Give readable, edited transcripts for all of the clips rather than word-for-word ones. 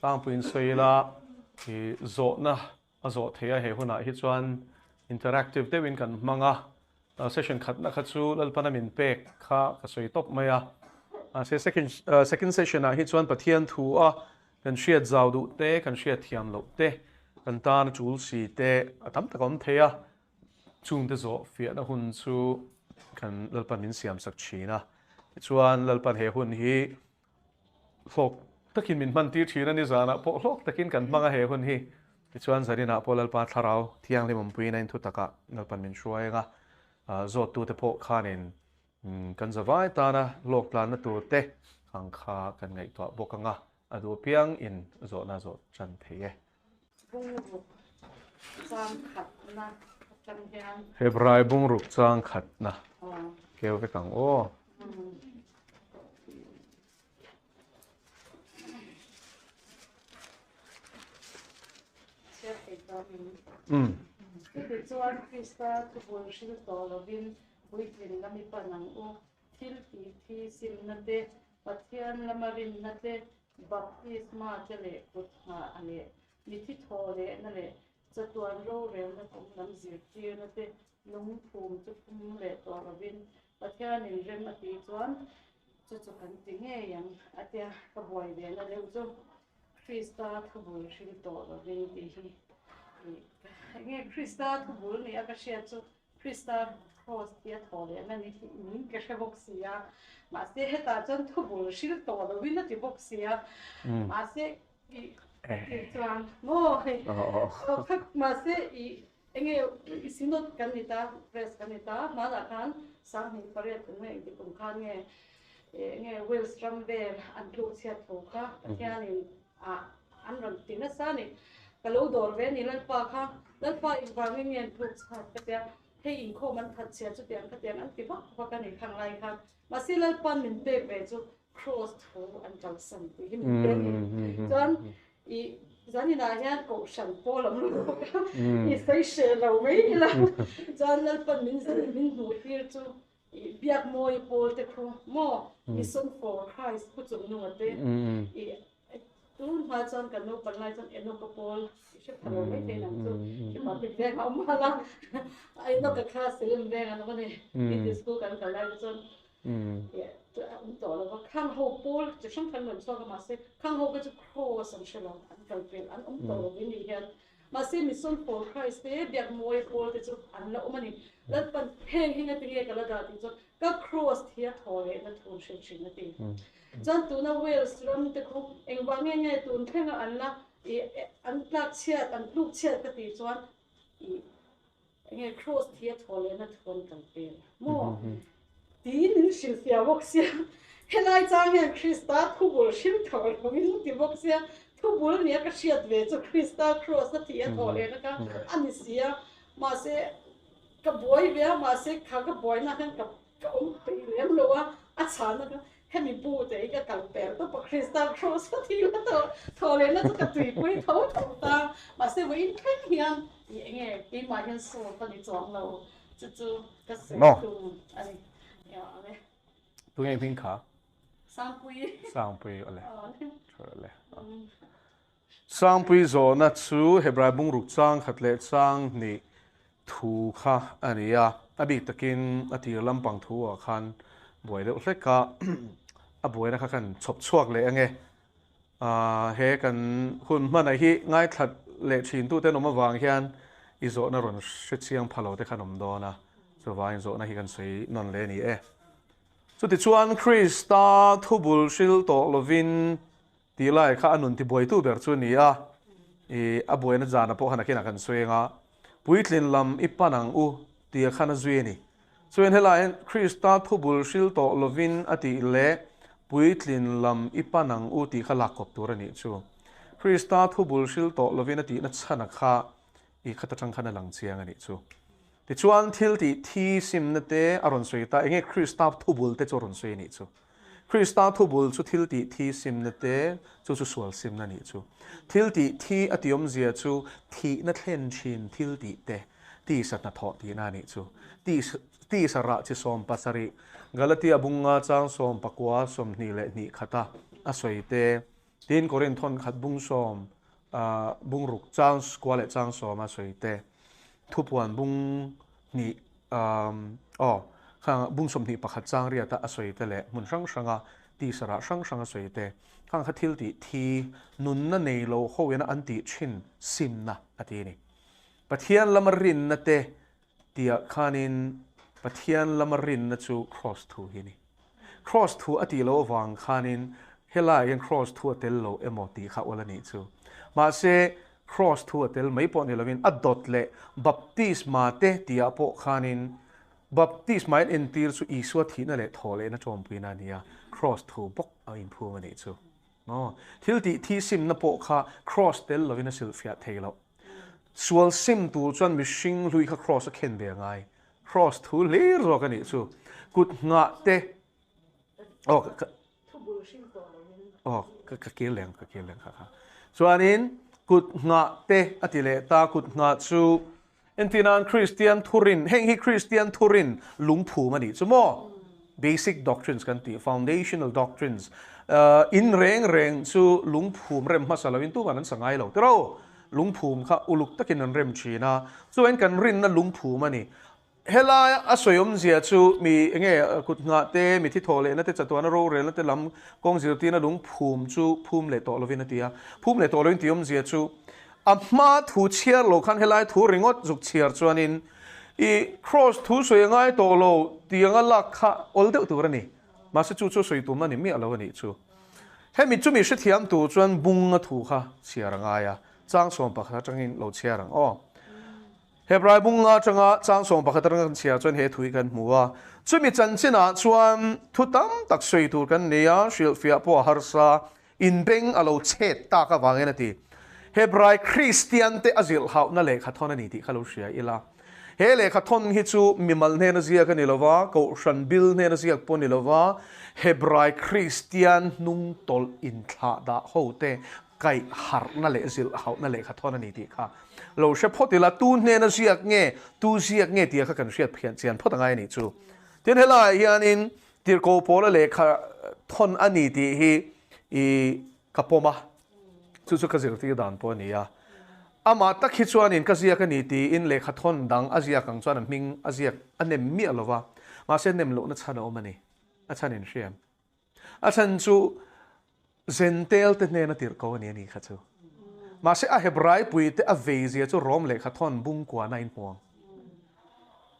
sang puin sei la hi zo na a zo thea he huna hi chuan interactive te win kan manga session khat na khat chu lalpana min pek kha ka soi top maya se second session hi chuan pathian thu a kan hriat zau du te kan hriat thiam lo te kan tan chul si te atam takom thea chung te zo fia na hun chu kan lalpan min siam sak china chuan lalpan he hun hi hlok takin min man tir thina ni zana po hlok takin kan manga he hun hi chuan zarina po lalpa tharau thiang le mumpuina in thu taka lalpan min hruainga zo tu te po khanin kan zawai ta na lok plan na tu te khang kha kan ngai to bokanga adu piang in zo na zo chan theye Hebrai bung ruk chang khat na kêu cái cẳng ô Thì chuan Krista tu bul shil to lovin buitlin lami panang u thil thi sim na te pathian lamarin na te baptisma te le kutha ale mi thi thole na le chatuan ro rel na kum lam zir tir na te lung phum chu phum le to lovin pathian in rem ati chuan chu kan ti nge yang atia ka boi ve na le chu Krista tu bul shil to lovin ti hi nghe Krista thu bul ni aka shia chu Krista cross tia thole na ni ke she boxia ma se heta chan thu bul shil to lo win ti boxia ma se i chuan mo ma se i enge sinot kanita press kanita ma la kan sang ni pare ne ti kum khan nge Wellstrom ver an lu sia tho kha yani an ran tina sa ni kalau dor ve ni lan pa kha lan pa environment ngen group chat ka tia hei in kho man that sia chu tiang ka tiang an ti ba ka ni khang lai kha ma si lan pan min pe pe chu cross tho an chang sam ti hi min pe ni chuan i zani na hian ko shan po lam lu i sai she lo mai la chuan lan pan min hu tir chu i biak moi pol te khu mo mission for Christ ku chu nu ate i tuôn hoa chọn cả nô bận lại chọn em nô couple ship thằng mấy thế nào chứ cái mà bị vẽ áo mà là ai nô cái class sẽ lên vẽ anh nó này đi school cái lại chọn ông tổ là khang hậu pol chỉ xong phần mình so cái mà sẽ khang hậu cái chữ cross anh sẽ làm anh phải vẽ anh ông tổ là cái gì hết mà sẽ mission for Christ thế việc mua pol thì chụp anh là ông này lần phần heng heng cái tiếng cái là đó thì chụp các cross thì thôi nó thôn sinh sinh nó đi chọn tu na Wellstrom te khu engwang nge tun thenga anla i an plak chiat an pluk chiat ka ti chuan i nge cross thia thole na thon kan pe mo tin in shil sia boxia helai chang nge Krista thu bul shil thol min ti boxia thu bul ni ka shiat ve chu Krista cross na thia thole na ka ani sia ma se ka boy ve ma se kha ka boy na kan ka pe lem lowa a chan na ka hemi bu te ka kal per to pa Krista cross ka thi la to thole na ka tui pui tho ta ma se wei khen hian nge ti ma hian so ta ni chong lo chu ka se tu ani ya ale tu ngai pin kha sang pui ole chole sang pui zo na chu Hebrai bung ruk chang khatle chang ni thu kha ania abi takin atir lampang thu a khan boi le hleka a boi na kha kan chop chuak le ange he kan hun man hi ngai that le thin tu te noma wang hian i zo na ron hre chiang phalo te khanom do na so wain zo na hi kan sei non le ni e chu ti chuan Krista thubul shil to lovin ti lai kha anun ti boi tu ber chu ni a boi na jana po hana kina kan soenga puitlin lam ipanang u ti khana zui ni chuan helain Krista thubul shil to lovin ati le puitlin lam ipanang u ti khala kop tur ani chu Krista thubul shil to lovin ati na chana kha i khata tang khana lang chiang ani chu ti chuan thil ti thi sim na te aron soita enge Krista thubul te choron soi ni chu Krista thubul chu thil ti thi sim na te chu sual sim na ni chu thil ti thi atiom zia chu thi na thlen thin thil ti te ti sat na tho ti na ni chu ti sara chi som pasari Galatia bunga chang som pakwa som ni le ni khata a soite tin korin thon khat bung som bung ruk chang squale chang som a soite thupuan bung ni khang bung som ni pakhat chang ria ta a soite le mun sang sanga ti sara sang sanga soite khang khathil ti thi nun na nei lo howena anti chin sim na ati ni pathian lamarin na te tia khanin pathian lamarin na chu cross thu hi ni cross thu ati lo wang khanin helai yan cross thu atel lo emoti kha wala ni chu ma se cross thu atel mai po ni lovin adot le baptisma te tia po khanin baptisma in tir chu iswa thina le thole na chom pina nia cross thu bok a in phu mani chu no thil ti thi sim na po kha cross tel lovin a sil fiat thelo sual sim tu chuan mishing lui kha cross a khen be ngai cross thu le ro ka ni chu kut nga te ka keleng kha chuanin kut nga te atile ta kut nga chu entinan Christian thurin heng hi Christian thurin lungphu mani chumo basic doctrines kan ti foundational doctrines in reng chu lungphum rem masalawin tu kan sangai lo tero lungphum kha uluk takin an rem china chuan kan rin na lungphum mani hela asoyom zia chu mi nge kut nga te mi thi thole na te chatwana ro re na te lam kong zir ti na lungphum chu phum le to lovin atia phum le to lovin tiom zia chu amma thu chiar lo khan helai thu ringot zuk chiar chuanin I cross thu soi ngai to lo tianga la kha ol de tu rani ma se chu chu soi tu mani mi alo ni chu he mi chu mi shi thiam tu chuan bung a thu kha chiar nga ya chang som pa kha changin lo chiar ang hebrai bung nga changa chang som pa kha tarang chiar chuan he thui kan muwa chu mi chan china chuan thu tam tak soi tu kan nia shil fia po harsa in beng alo chet ta ka wangena ti hebrai Christian te azil hau na le kha thona ni ti khalo sia ila he le kha thon hi chu mimal ne na zia ka ni lova ko shan bil ne na zia pon ni lova hebrai Christian nung tol in tha da ho te kai har na le azil hau na le kha thona ni ti kha lo she photila tu ne na zia nge tu zia nge ti kha kan siat phian chian phot ngai ni chu tin hela hianin tir ko pola le kha thon ani ti hi I kapoma chu ka zir ti dan po ni ya ama tak hi chuan in ka zia ka ni ti in le khathon dang azia kang chuan ming azia anem mi alova ma se nem lo na chana omani a chanin shiam a chan chu zentel te ne na tir ko ni ani kha chu ma se a hebrai pui te a vezia chu rom le khathon bung kwa na in pong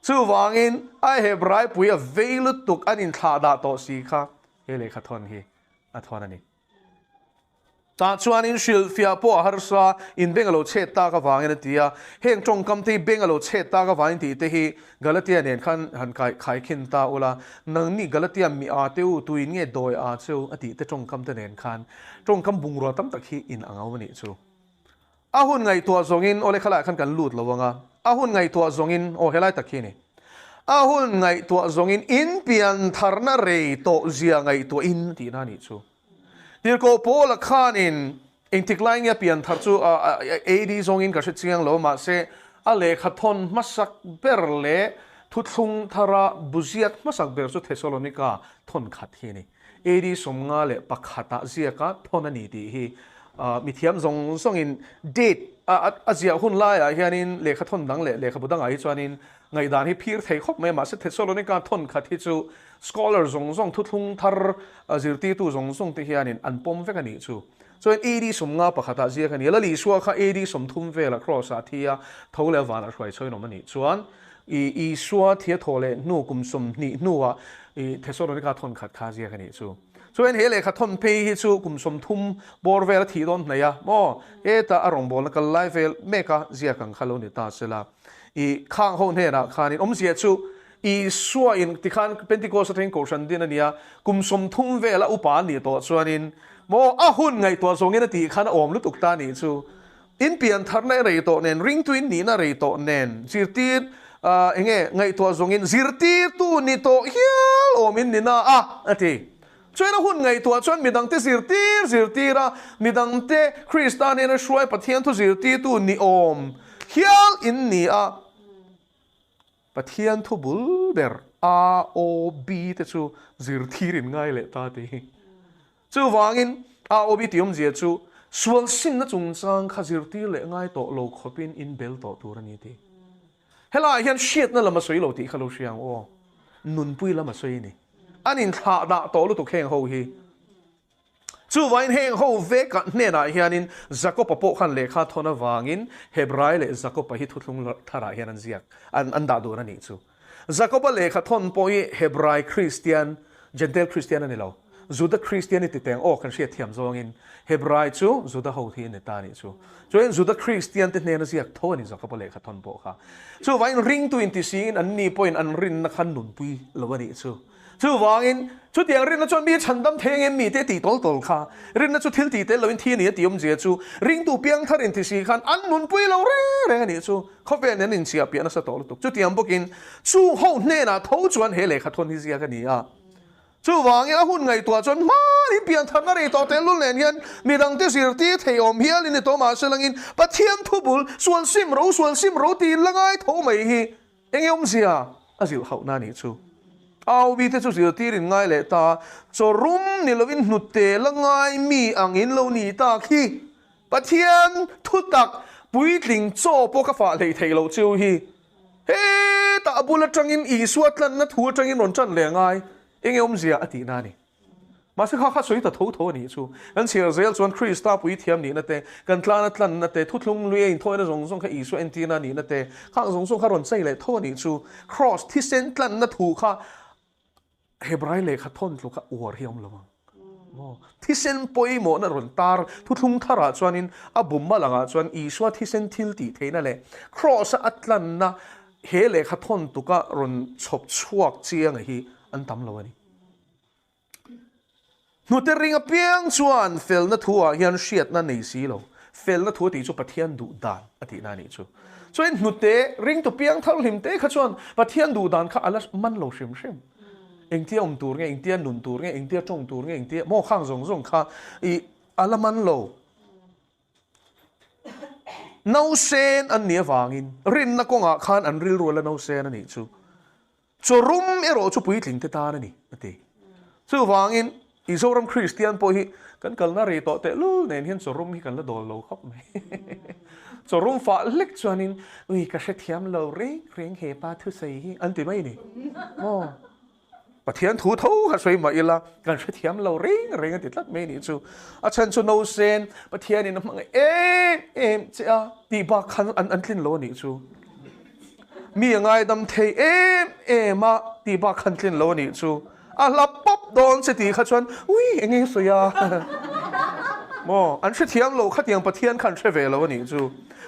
chu wangin a hebrai pui a veilut tuk anin tha da to si kha he le khathon hi a thon ani ta chuan in shil fia po harsa in bengalo chet ta ka wangena tia heng tong kam te bengalo chet ta ka wangin ti te hi galatia nen khan han khai khin ta ula nang ni galatia mi a teu tuin nge doi a chu ati te tong kam te nen khan tong kam bungro tam tak hi in angau ni chu ahun ngai tua zongin ole khala khan kan lut lowanga ahun ngai tua zongin o helai takhi ni ahun ngai tua zongin in pian tharna re to zia ngai to in ti na ni chu tir ko pola khanin engtiklai nya pian thar chu ad zongin ka chiang lo ma se a le khathon masak berle thuthlung thara buziat masak ber chu Thessalonica thon khat hi ni ad somnga le pakhata zia ka thon ani ti hi mithiam zong songin date azia hun la ya hianin le khathon dang le khabudang ai chuanin ngai dan hi phir thei khop me ma se Thessalonica thon khat hi chu scholar zong thuthlung thar zirti tu zong te hianin an pom vek ani chu so in ad somnga pakhata zia ka ni la li suwa kha ad som thum vela cross a thia thole wana hrai choi no mani chuan I suwa thia thole nu kum som ni nuwa Thessalonica thon khat kha zia ka ni chu so in hele kha thon pe hi chu kum som thum bor vela thi don na ya mo eta arong bol ka live meka zia kang khalo ni ta sela I khang ho ne na khanin zia chu I suwa in tikhan Pentecost thing ko shan din ania kum som thum vela upa ni to chuanin mo ahun ngai to zongena ti khan om lu tuk ta ni chu in pian tharna rei to nen ring twin ni na rei to nen zirtir enge ngai to zongin zirtir tu ni to hial omin ni na ati chuan hun ngai to chuan midang te zirtira midang te Christian ena shruai pathian thu zirti tu ni om hial in ni pathian thu bul ber a o b te chu zirthirin ngai le ta ti chu wangin obi tiom je chu sual sim na chung chang khazir ti le ngai to lo khopin in bel to turani ti hela hian shit na lama soi lo ti khalo siang o nun pui lama soi ni anin tha da to lu to kheng ho hi chu vain heng ho ve ka ne na hianin Jacob po khan lekha thona wangin Hebrai le Jacob hi thutlung thara hian an ziak an da dur ani chu Jacob lekha thon poi Hebrai Christian Gentile Christian ani lo Juda Christianity teng o kan sia thiam zong in Hebrai chu Juda ho thi ne ta ni chu choin Juda Christian te ne na ziak thoni Jacob lekha thon po kha chu vain ring to inti sin an ni point an rin na khan nun pui lo ani chu chu wangin chu tiang rin na chon mi chandam theng em mi te ti tol tol kha rin na chu thil ti te loin thi ni tiom je chu ring tu piang thar in ti si khan an nun pui lo re ani chu khope nen in sia pian sa tol tu chu tiang bokin chu ho ne na tho chuan he le kha thon hi zia ka ni a chu wangin a hun ngai tua chon ma hi pian thar na re to te lun len hian mi dang te sir ti thei om hial in to ma selangin pathian thubul sual sim ro ti langai tho mai hi engem sia azil hau na ni chu au bi te chu zil ti rin ngai le ta cho rum ni lovin hnutte langai mi angin lo ni ta khi pathian thutak puitling cho po ka fa lei thei lo chu hi he ta bula tangin I suatlan na thu tangin ron chan le ngai engem zia ati na ni ma se kha soi ta tho ni chu an sia zel chuan Krista pui thiam ni na te kan tlan na te thutlung lui in thoi na zong kha I su antina ni na te khang zong kha ron chei le tho ni chu cross thi sen tlan na thu kha Hebrai le kha thon lu kha war hiam lawang mo thi sen poi mo na ron tar thutlung thara chuanin a bum ma langa chuan I su thi sen thil ti theina le cross atlan na he le kha thon tu ka ron chop chuak chiang hi an tam lo ani nu te ringa piang chuan fel na thua hian hriat na nei si lo fel na thua ti chu pathian du dan ati na ni chu chuan nu te ring to piang thal him te kha chuan pathian du dan kha alas man lo shim eng tia tur nge eng tia nun tur nge eng tia chong tur nge eng tia mo khang zong kha I alaman lo no sen an nia wangin rin na konga khan an ril rola no sen ani chu chorum ero chu puitling te ta na ni ate chu wangin isoram Christian po hi kan kal na re to te lu nen hian chorum hi kan la dol lo khop mai chorum fa lek chuanin ui ka she thiam lo reng he pa thu sei hi an ti mai ni mo pathian thu tho kha soi ma ila kan she thiam lo reng ti tlat mai ni chu a chan chu no sen pathian in mang em cha ti ba khan an tlin lo ni chu mi ngai dam thei em ma ti ba khan tlin lo ni chu a la pop don se ti kha chuan ui engeng soya mo an she thiam lo kha tiang pathian khan she ve lo ni chu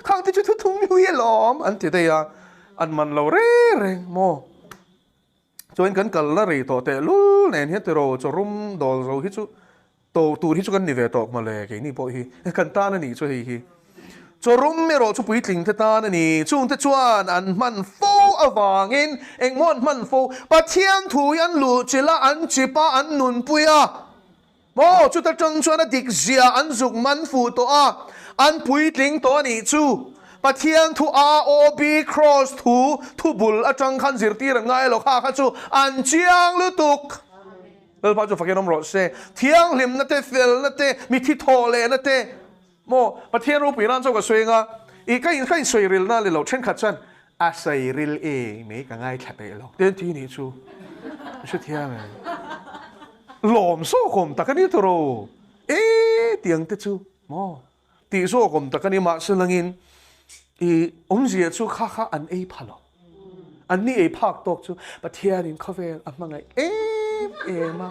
khang ti chu thu thum yu ye lom an ti te ya an man lo reng mo choin kan kal la re to te lu nen he te ro chorum dol ro hi chu to tu hi chu kan ni ve tok ma le ke ni po hi kan ta na ni chu hi chorum me ro chu puitling te ta na ni chung te chuan an man fo awangin eng mon man fo pathian thu yan lu chila an chipa an nun puya mo chu ta chang chuan a dik zia an zuk man fu to a an puitling to ni chu pathian thu ROB cross thu bul atang khan zirti rangai lo kha chu an chiang lu tuk lel pa chu fakenom ro se thiang lim na te fel na te mi thi thole na te mo pathian ru piran chu ka soinga I kai soiril na le lo chen khat chan a soiril e me ka ngai thate lo ten ti ni chu chu thiang lom so kom takani to ro tiang te chu mo ti so kom takani ma selangin I zia chu kha an ei phalo an ni ei phak tok chu pathian in khavel amangai ma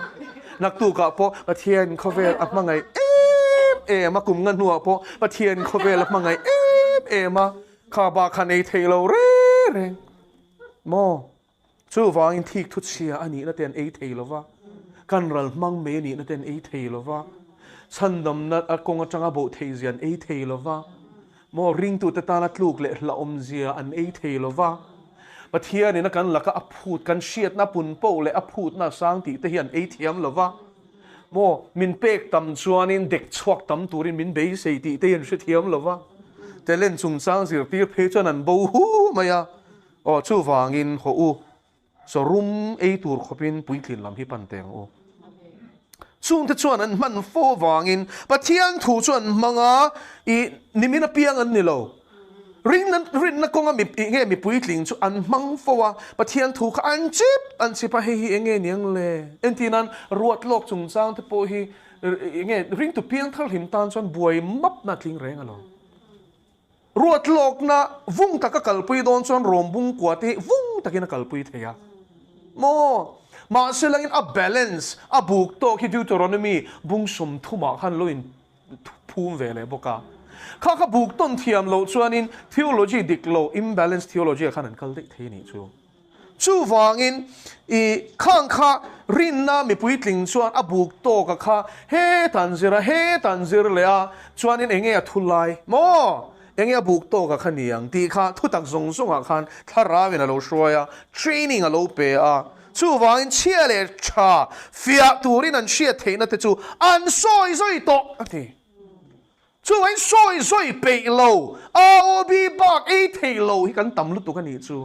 nak tu ka po pathian khavel amangai ma kum ngan nuwa po pathian khavel amangai ma kha ba khan ei thelo re mo chu wang in thik thu chia ani na ten ei theilova kan ral mang me ni na ten ei theilova chandam na akong atanga bo theizian ei theilova mo ring tu ta na tluk le la zia an ei theilova pathian ni na kan laka aphut kan shiat na pun po le aphut na sang ti te hian ei thiam lova mo min pek tam chuanin dek chuak tam turin min bei sei ti te hian shi thiam lova telen chung sang zir tir phe chan an bo hu maya o chu wangin ho u so rum ei tur khopin puithlin lam hi pan teng o chung te chuan an man fo wangin pathian thu chuan manga I nimina piang an ni lo rin na konga mi mi puitling chu an mang fo wa pathian thu kha an chip a hi enge niang le entinan ruat lok chung chang te po hi enge ring tu piang thal him tan chuan buai map na tling reng alo ruat lok na vung taka kalpui don chuan rom bung kwate vung takina kalpui theya mo ma selangin a balance a buk to ki Deuteronomy bung som thuma khan loin phum vele boka kha buk ton thiam lo chuanin theology diklo imbalance theology khan an kal dei thei ni chu wangin I kha rin na mi puitling chuan a buk to ka kha he tanzir le a chuanin enge a thulai mo enge a buk to ka khaniang ti kha thu tak zong a khan tharawin a lo shroya training a lo pe a chu wangin chia le cha fia turin an chia theina te chu an soi to ati chu wangin soi pe lo aob bak e thei lo hi kan tam lu tu kan ni chu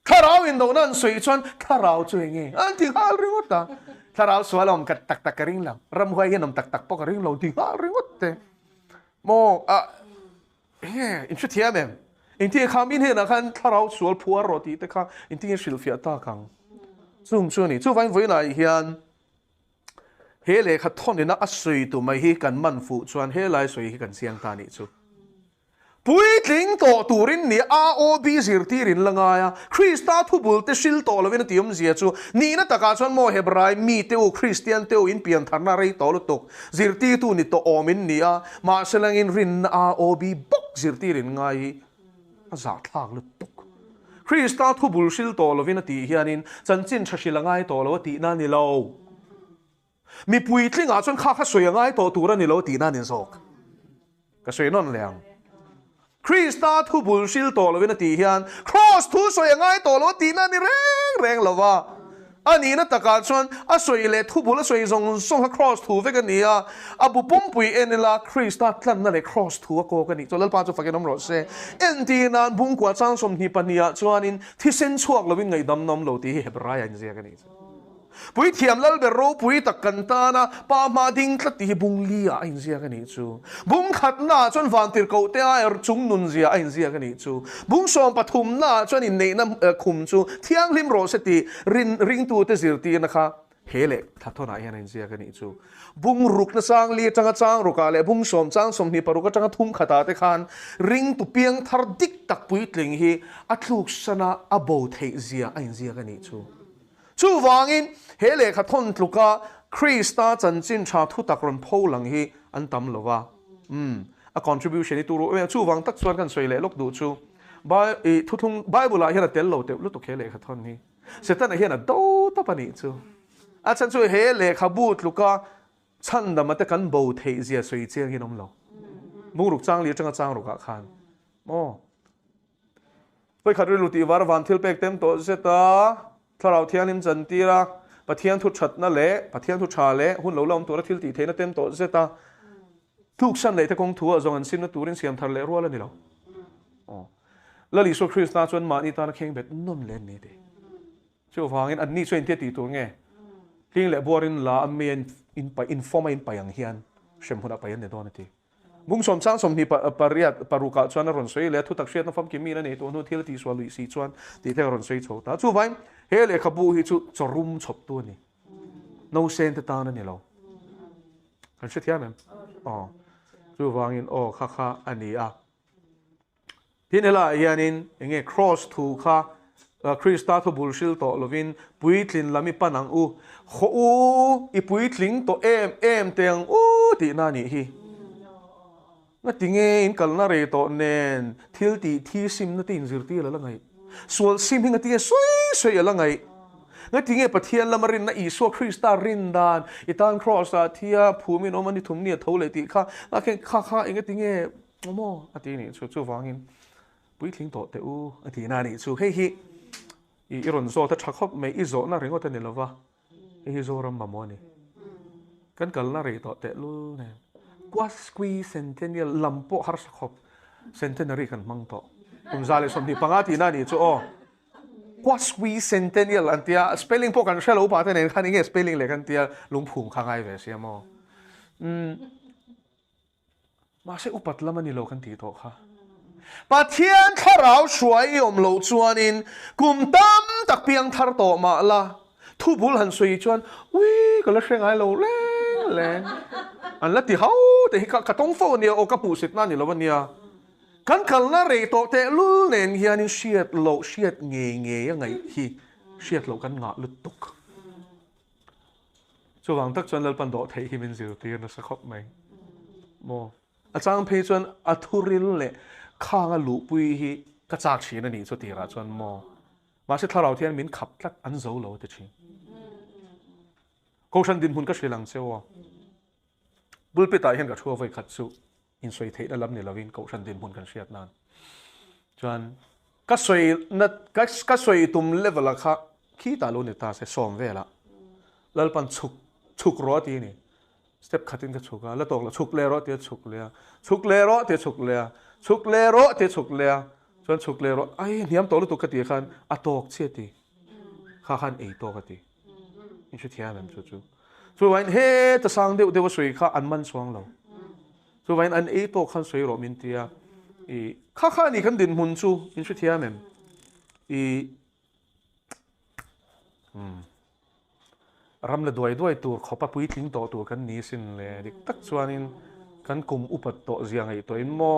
tharau in do nan soi chuan tharau chu enge an ti hal ringot ta tharau swalom kat tak ring lam ram huai hian tak po ka ring lo ti hal ringot te mo a in chu thiam em in ti khamin he na khan tharau sual puar roti te kha in ti shil fia ta kang chung chu ni chu vain voi na hian he le kha thon ina a sui tu mai hi kan man fu chuan he lai sui hi kan siang ta ni chu puitling to turin ni aob zirtirin langaya Krista thubul te sil to lovin tiom zia chu ni na taka chuan mo hebrai mi teu Christian teu in pian tharna rei to lutok zirti tu ni to omin ni a ma selangin rin aob bok zirtirin ngai za thak lutok Krista thubul sil to lovin ti hianin chanchin thasilangai to lo ti na ni lo mi puitling a chuan kha soyangai to tura ni lo ti na nin sok ka soinon leang Krista thubul sil to lovin ti hian cross thu soyangai to lo ti na ni reng lova ani na taka chuan a soi le thubul a soi zong song cross thu ve kan nia abu pumpui enila Krista tlan na le cross thu a ko kan ni cholal pa chu fakenom ro se enti na bung kwa chang som ni pania chuanin thisen chuak lovin ngai dam nom lo ti hebraya ni zia kan ni pui thiam lal be ro pui tak kan ta na pa ma ding tla ti bung li a in zia kan ni chu bung khat na chon van tir ko te a chung nun zia a in zia kan ni chu bung som pathum na chon in nei na khum chu thiang lim ro se ti ring tu te zir ti na kha hele thatona yan in zia kan ni chu bung ruk na sang li chang ruka le bung som chang som ni paruka chang thum khata te khan ring tu piang thar dik tak pui tling hi athluk sana abo thei zia a in zia kan ni chu chu wangin hele kha thon tluka Krista chanchin tha thu takron pho lang hi an tam lova a contribution tu ro chu wang tak chuan kan soile lok du chu ba thu thung bible a hian tel lo te lu to khele kha thon hi setan a hian a do ta pani chu a chan chu hele kha bu tluka chan da mate kan bo thei zia soi chiang hi nom lo muruk chang li chang ruka khan mo poi khadri lu ti war van thil pek tem to zeta tharau thianin chantira pathian thu thatna le pathian thu tha le hun lo lom tora thil ti theina tem to zeta thuk san le te kong thu a zong an sin na turin siam thar le ro la ni lo la li so Krista chuan ma ni ta na kheng bet nom len ni de chu wangin an ni chuan te ti tur nge ting le borin la amen in pa informa in payang hian shem huna payan ne don ti bung som chang som ni pariat paruka chuan ron soi le thu tak hriat na fam ki mi na ne to no thil ti swal si chuan ti the ron soi chho ta chu vai he le khabu hi chu chorum chop tu ni no sen ta na ni lo kan se thiam em chu wangin kha ani a tin ela yanin enge cross thu kha Krista thu bulshil to lovin puitlin lami panang u kho u I puitling to em teng u ti na ni hi nga tinge in kalna re to nen thil ti thi sim na tin zirti la ngai sual sim hinga ti soi la ngai nga tinge pathian lamarin na iso Krista rindan itan cross a thia phumi no mani thumni thole ti kha kha inga tinge mo ati ni chu wangin puitling to te u ati na ni chu hi iron zo ta thakop me izo na ringo ta ni lova hi zo ram ba mo ni kan kalna re to te lu ne Quasqui centennial lampo har sakhop centenary kan mang to zale som ni pangati na ni chu quaswi centennial antia spelling po kan shelo pa ten khan inge spelling le kan tia lungphum khangai ve siamo ma se upat lama ni lo kan ti to kha pathian tharau suai om lo chuanin kum tam tak piang thar to ma la thu bul han sui chuan ui ka la hrengai lo le le an la ti hau te hi ka tong fo ni o ka pu sit na ni lo wania kan kal na re to te lul nen hianin shiat lo shiat nge ngai hi shiat lo kan nga lut tuk chuwang tak chuan lal pan do thei hi min zir tir na sa khop mai mo a chang phei chuan a thuril le khanga lu pui hi ka chak thina ni chu tira chuan mo ma se tharau thian min khap tlat an zo lo te thi ko san din hun ka shrilang chewa bulpe ta hian ka thua vai khat chu in soi thei na lam ni lovin ko san din hun kan hriat nan chuan ka soi tum level a kha khi ta lo ni ta se som vela lal pan chuk ro ti ni step khatin ka chuka la tok la chuk le ro te chuk le chuk le ro te chuk le chuk le ro te chuk le chuan chuk le ro ai niam to lu tu ka ti khan a tok che ti kha khan ei to ka ti in chu thia mem chu chu wain he ta sang de wa soi kha an man chuang lo chu wain an ei to khan soi ro min tia i kha ni kan din mun chu in chu thia mem i ram la duai tur khopa pui tling to tur kan ni sin le dik tak chuanin kan kum upat to ziang ai to in mo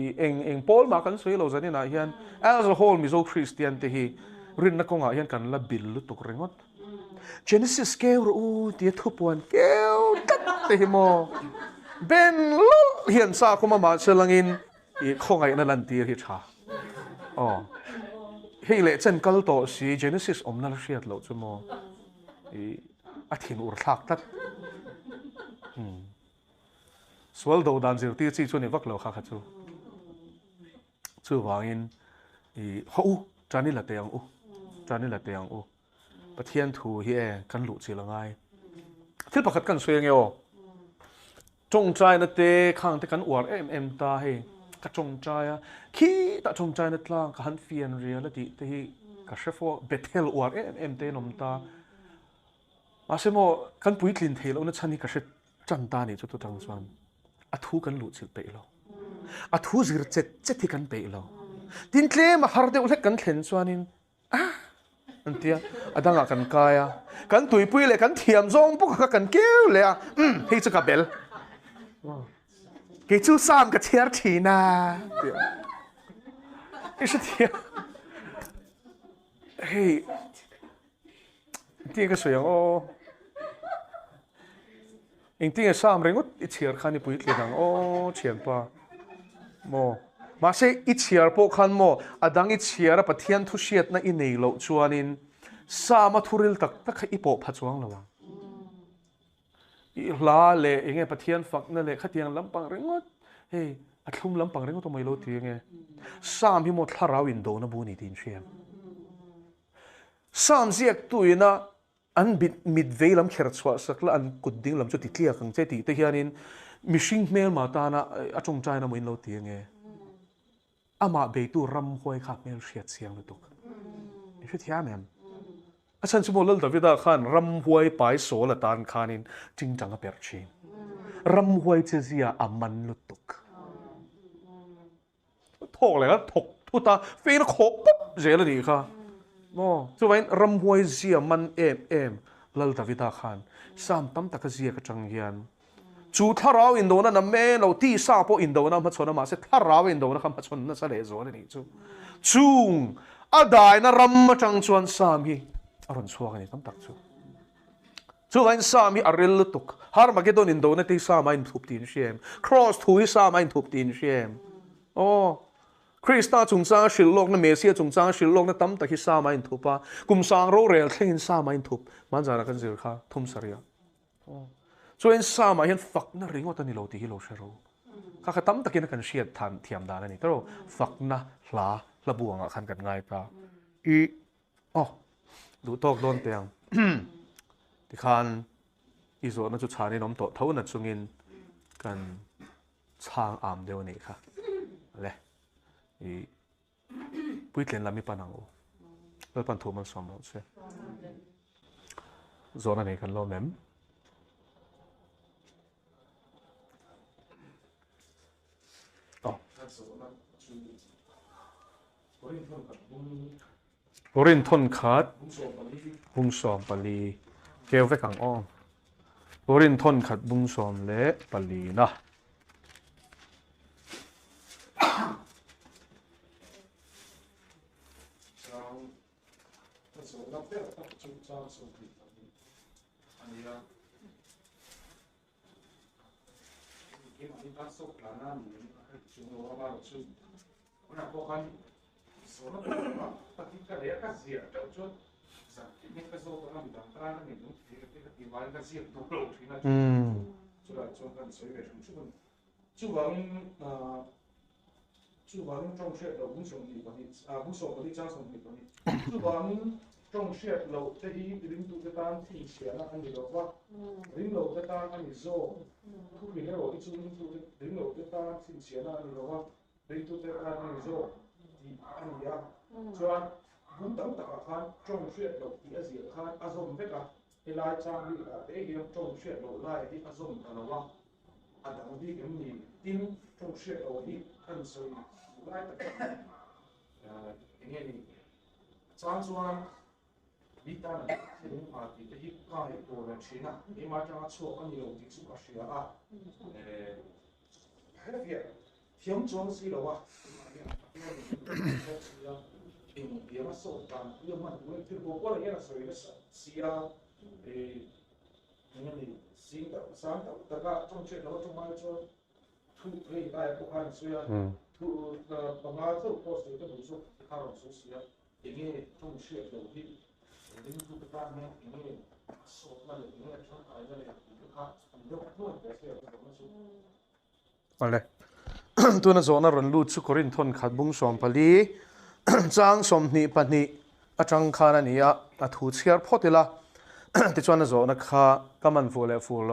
i eng pol ma kan soi lo zani na hian as a whole mizo christian te hi rin na konga hian kan la bil lu tuk ringot genesis keu ru ti thupuan keu tak te hi mo ben lo hian sa kuma ma selangin i khongai na lan tir hi tha hei le chen kal to si genesis omna la hriat lo chu mo i a thin ur thak tak swal do dan zir ti chi chu ni vak lo kha kha chu wangin i ho chani la teang u pathian thu hi kan lu chi langai thil pakhat kan suy ngeo chong chai na te khang te kan war em ta he ka chong chai a khi ta chong chai na tlang ka han fian reality te hi ka shefo bethel war em te nom ta asemo kan pui tlin thei lo na chani ka hret chan ta ni chu tu tang chuan a thu kan lu chil pe lo a thu zir chet hi kan pe lo tin tle ma har de ule kan thlen chuanin antia adanga kan kaya kan tui pui le kan thiam zong pu ka kan keu le a hei chu ka bel ke chu sam ka thiar thina is thia hei ti ka soyang o ing ti sam rengot I chiar khani pui tle dang o chian pa mo ma se I chiar po khan mo adang I chiar a pathian thu siat na I nei lo chuanin sama thuril tak tak I po pha chuang lawang I hla le enge pathian fak na le khatiang lampang rengot hey athum lampang rengot to mai lo ti nge sam hi mo tharau in do na bu ni tin chiam sam ziak tuina an bit midway lam kher chwa sakla an kudding lam chu ti tlia kang che ti te hianin mishing mel ma ta na achong chai na moin lo ti nge ama be tu ram hoi kha mel hriat siang lu tuk I hri thia mem asan chu mo lal davida khan ram hoi pai so la tan khanin chingchang a per chin ram hoi che zia aman lu tuk thok le thok thu ta fe na khop zel ni kha mo chu wain ram hoi zia man em lal davida khan sam tam tak zia ka chang hian chu tharau in do na na me lo ti sa po in do na ma chona ma se tharau in do na kham chon na sa le zo ni chu chung adai na ram ma chang chuan sam hi aron chuak ani tam tak chu wain sam hi aril tuk har magedon in do na ti sa ma in thup tin shem cross thu hi sa ma in thup tin shem Krista chung chang shilok na Mesia chung chang shilok na tam tak hi sa ma in thupa kum sang ro rel thlin sa ma in thup man jana kan zir kha thum saria so in sa ma hian fak na ringot ani lo ti hi lo shero kha kha tam takin kan shiat than thiam dan ani taro fak na hla buanga khan kan ngai ta I du tok don teang ti khan I zo na chu chani nom to thau na chungin kan chang am deu ni kha le I puitlen lami panang o แล้วปันถูมันสมเราใช่โซนอันนี้กันโลเมมอ๋อโอรินทนขาดบุงสอมปลีเกลเวกังอ้อมโอรินทนขัดบุงสอมเละปลีนะ主王中学的五兄弟关系五所的张兄弟关系主王中学楼这一领导的单体写了按你的话领导的单按你做不给了我一直领导的单体写了按你的话领导的单按你做你按你呀就按不等等看中学楼第二节看阿松这个一来张力这一个中学楼来的阿松的话阿等的给你盯中学楼的看所以来的因为你张专一旦你把你的一个多的钱啊，你马上错，按你有的是个学啊，还有别，听装是了哇，别个手干，要么我就过来也是一个是啊，因为你新的三的，大家中学然后中班说，突可以大家不看虽然，突本来这个是这本书看了熟悉啊，因为中学有的。领导的单呢，因为说那个因为上海那里他很多这些我们说。好嘞，ตัวนั้นโซนนั้นรูดสุกรินทนขัดบุงสอมปลีจางสมนิปนิอาจังคานันนี่อะถูเชียร์พอดีละที่ชวนนั้นโซนข้าก็มันฟูเลฟูโล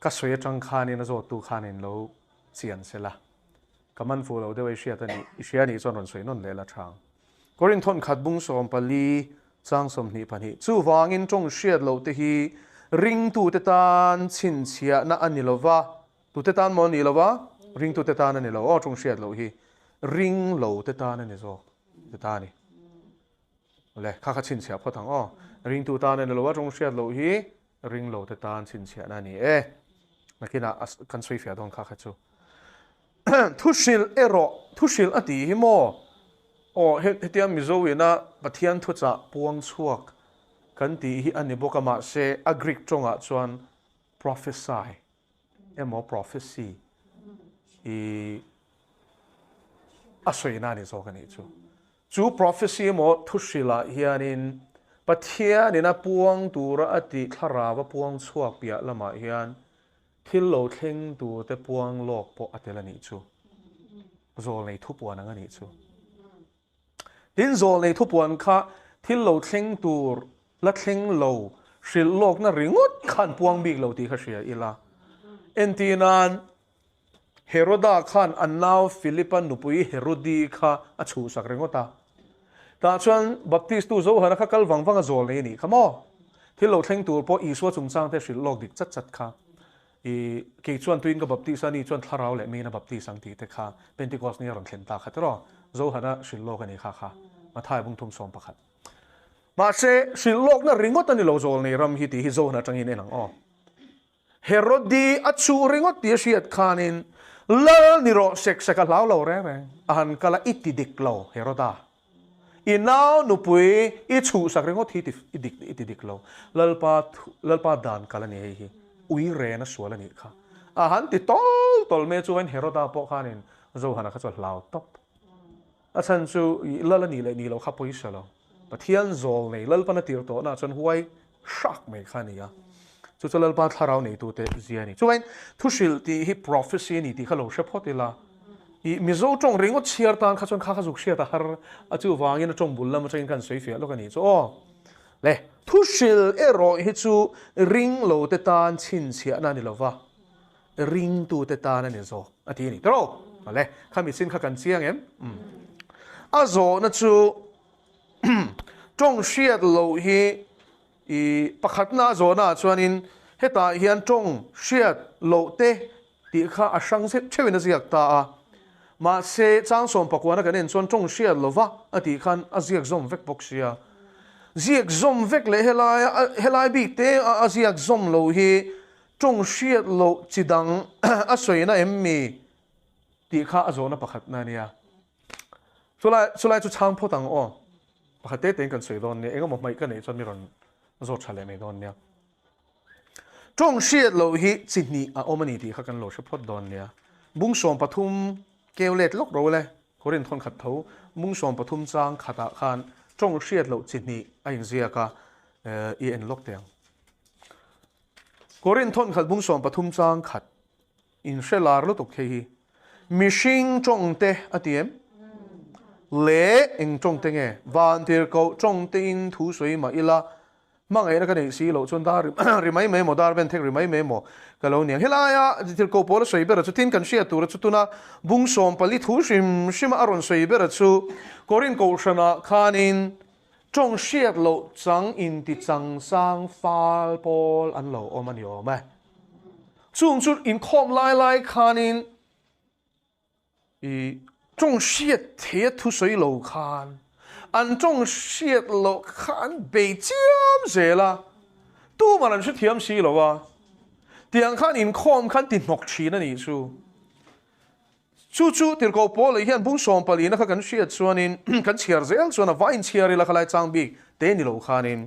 ก็สวยจังคานี่นั้นโซตูคานินโลเสียนเสละก็มันฟูโลเดี๋ยวเชียร์ตัวนี้เชียร์นี่ชวนนั้นสวยนั่นเลยละช่างกรินทนขัดบุงสอมปลีจางสมนิปนิจู่วางินจงเชียร์โลที่ฮีริงตูเตตันชินเชียน่ะอันนี้โลวะตูเตตันมอนี่โลวะริงตูเตตันนั่นนี่โลอ๋อจงเชียร์โลฮีริงโลเตตันนั่นนี่โซเตตันนี่เลยข้าขัดชินเชียพอทั้งอ๋อริงตูเตตันนั่นนี่โลวะจงเชียร์โลฮีริงโลเตตันชินเชียนั่นนี่นักกินอ่ะกันสวยเฟียดองข้าขัดจูทุชิลเอโรทุชิลอดีฮิโมโอ้เฮียมิโซวินะปะเทียนทุจ่าปวงชวกกันตีฮิอันนี้บอกมาเซอักริกจงอ่ะจวน prophesy มอ prophecy อาศัยนั่นนี่โซกันนี่จู prophecy มอทุชิละเฮียนินปะเทียนี่นะปวงตัวระอดีตขราวปวงชวกเปียละมาเฮียนที่โลเท่งตัวแต่ปวงโลกปออัตเลนี่จูโซในทุบปวนังนี่จูดินโซในทุบปวนค่ะที่โลเท่งตัวและเท่งโลสิโลกนั่นริงดขันปวงบีกโลตีข้าเสียอีละเอ็นตีนันเฮโรดาขันอันนาวฟิลิปปันนุปุยเฮโรดีค่ะอชูสักริงดตาแต่ชวนบัพติสตูโซหันค่ะกัลวังวังโซเลยนี่ขโมที่โลเท่งตัวพออีสวจุงจังแต่สิโลกดิจัดจัดค่ะกี่ชวนตัวอินกับบัพติสันนี่ชวนทาราวและมีนะบัพติสังทีแต่ค่ะเป็นที่กอสนี่รังเข็นตาค่ะตลอดโซหันสิโลกันนี่ค่ะมาถ่ายบุ้งทุ่มสมประคัดมาเสสิโลกนั่นริงก็ตันนี่โลโซลนี่รำฮิติฮิโซนะจังยินเองอ๋อเฮโรดีอัจฉริงก็ตีเสียดขานินลานิโรเซกเซกลาวลาวแรงอันก็ละอิติดิกลาวเฮโรดาอินาวนุปุยอิชูสักริงก็ที่อิติดิกลาวลลปาดานก็ละนี่ฮีอุยเรนะสัวละนี่ค่ะอันติตอลเมจูเวนเฮโรดาปอกขานินโซฮันก็จะลาวตบอาจารย์จูลนี่เลยนี่เราขับไปอิสระปะเทียนโซลนี่ลปานตีร์โตน่ะจนหัวชักไม่ขานี่จู่จะลปานทาราวนี่ตัวเตเจียนี่จู่เองทุชิลที่ฮิ prophecy นี่ที่เขาเล่าเฉพาะที่ละมิโซจงริงก็เชียร์ตานข้าจนข้าจุกเชียร์ตาฮาร์จู่วางยินจงบุลละมันจะยินกันสวยเฟียแล้วกันนี่จู่เลยทุชิลเอโรฮิจู่ริงโลเตตานชินเชียนั่นนี่ละวะริงตัวเตตานนั่นนี่โซอาทิตย์นี้ตรงมาเลยข้ามีสินข้ากันเชียงเอ็มอาโซนั่นจู่ จงเชียดโลฮีอีประคัดนาโซนาชวนินเฮตาเฮียนจงเชียดโลเตตีข้าอาชังเซเชวินสิกตามาเซจางสมปกวานักเน้นชวนจงเชียดโลวะอติขันอาเซียกซอมเวกปกเสียเซียกซอมเวกเลยเฮลายบิกเตอาเซียกซอมโลฮีจงเชียดโลจิดังอาสวยนะเอ็มมีตีข้าอาโซนาประคัดนาเนี่ยสุไลจุช่างพอตังอ้อประคัดเตเต็งกันสวยดอนเนี่ยเองก็บอกไม่กันเนี่ยจนมีรอนโซชาเลไม่ดอนเนี่ยจงเชียดโลหิจิตนี้อมันนี่ที่ข้ากันโลเฉพาะดอนเนี่ยบุ้งสมปทุมเกลเลตลกโรเลยคนเรียนทนขัดเท้าบุ้งสมปทุมจางขัดขานจงเชียดโลจิตนี้ไอ้เสียกะเอ็นลกเตียงคนเรียนทนขัดบุ้งสมปทุมจางขัดอินเชลาร์ลุตกเฮีมิชิงจงเตอติเอ็มเล่เองจงเตงวันที่เขาจงเตอินทูสวยมาอีละมังเอ๋นักนี่สิโลจนดาริไม่เมโมดาร์เบนเทกริไม่เมโมก็เราเนี่ยเฮลายะที่เขาโพลสวยเบอร์จุดที่กันเชียตัวจุดตัวน่ะบุ้งสมปลิทูชิมอารอนสวยเบอร์จุดกอรินโกชนะคานินจงเชียโลจังอินติจังสังฟาลโพลอันโลโอมันอยู่ไหมจุดจุดอินคอมไล่คานินจงเชียเทียทุสวยโลคานอันจงเชียโลคานเบจิมเสละตู้มันนั่นชุดเทียมสีหรอวะเตียงขันอินคอมขันติดหมกชีนั่นนี่จู่ติดกบเลยเห็นบุ้งสมปลีนะกันเชียส่วนนี้กันเชียร์เซลส่วนว่าอินเชียร์ละขลายจังบีเตนิโลคานิน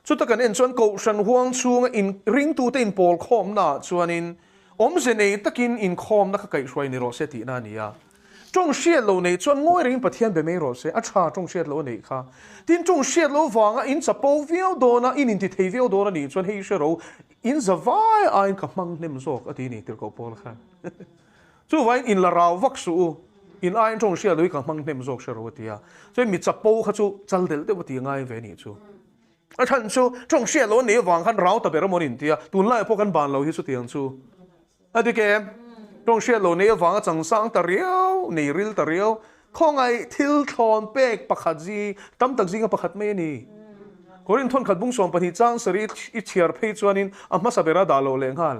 จู่ตะกันเอ็นส่วนกูฉันห่วงช่วงอินริงตู้เตนโพลคอมน่ะส่วนนี้เสนตะกินอินคอมนักไก่ช่วยนิโรเซตินานี่จงเชียโลในส่วนงวยริงปะเทียนเบไม่รอเซอาชาจงเชียโลในค่ะดินจงเชียโลฟังอินสปอวิโอโดนะอินติเทวิโอโดนะนี่ส่วนเฮเชโรอินสวายอินกับมังเนมโซกอดีนี่ติรกปอลค่ะจู่ว่าอินละราววักสูอินอินจงเชียโลกับมังเนมโซกเชโรวตียส่วนมิสปอค่ะจู่จัลเดลเดวตีง่ายเวนี่จู่อาฉันจู่จงเชียโลในฟังขันเราตะเบรมอนินตียตุนไล่พวกกันบานเราที่สุดยังจู่อดีเกมจงเชียโลในฟังจังสังตะเรียวในริลตะเรียวข้องไอทิลทอนเป็กประคัดจีตั้มตักจีกับประคัดไม่นี่คนที่ทนขัดบุ้งสมปฏิจังสรีอิเชียร์เพย์จวนินอามาสับเบราดาโลเลงฮัล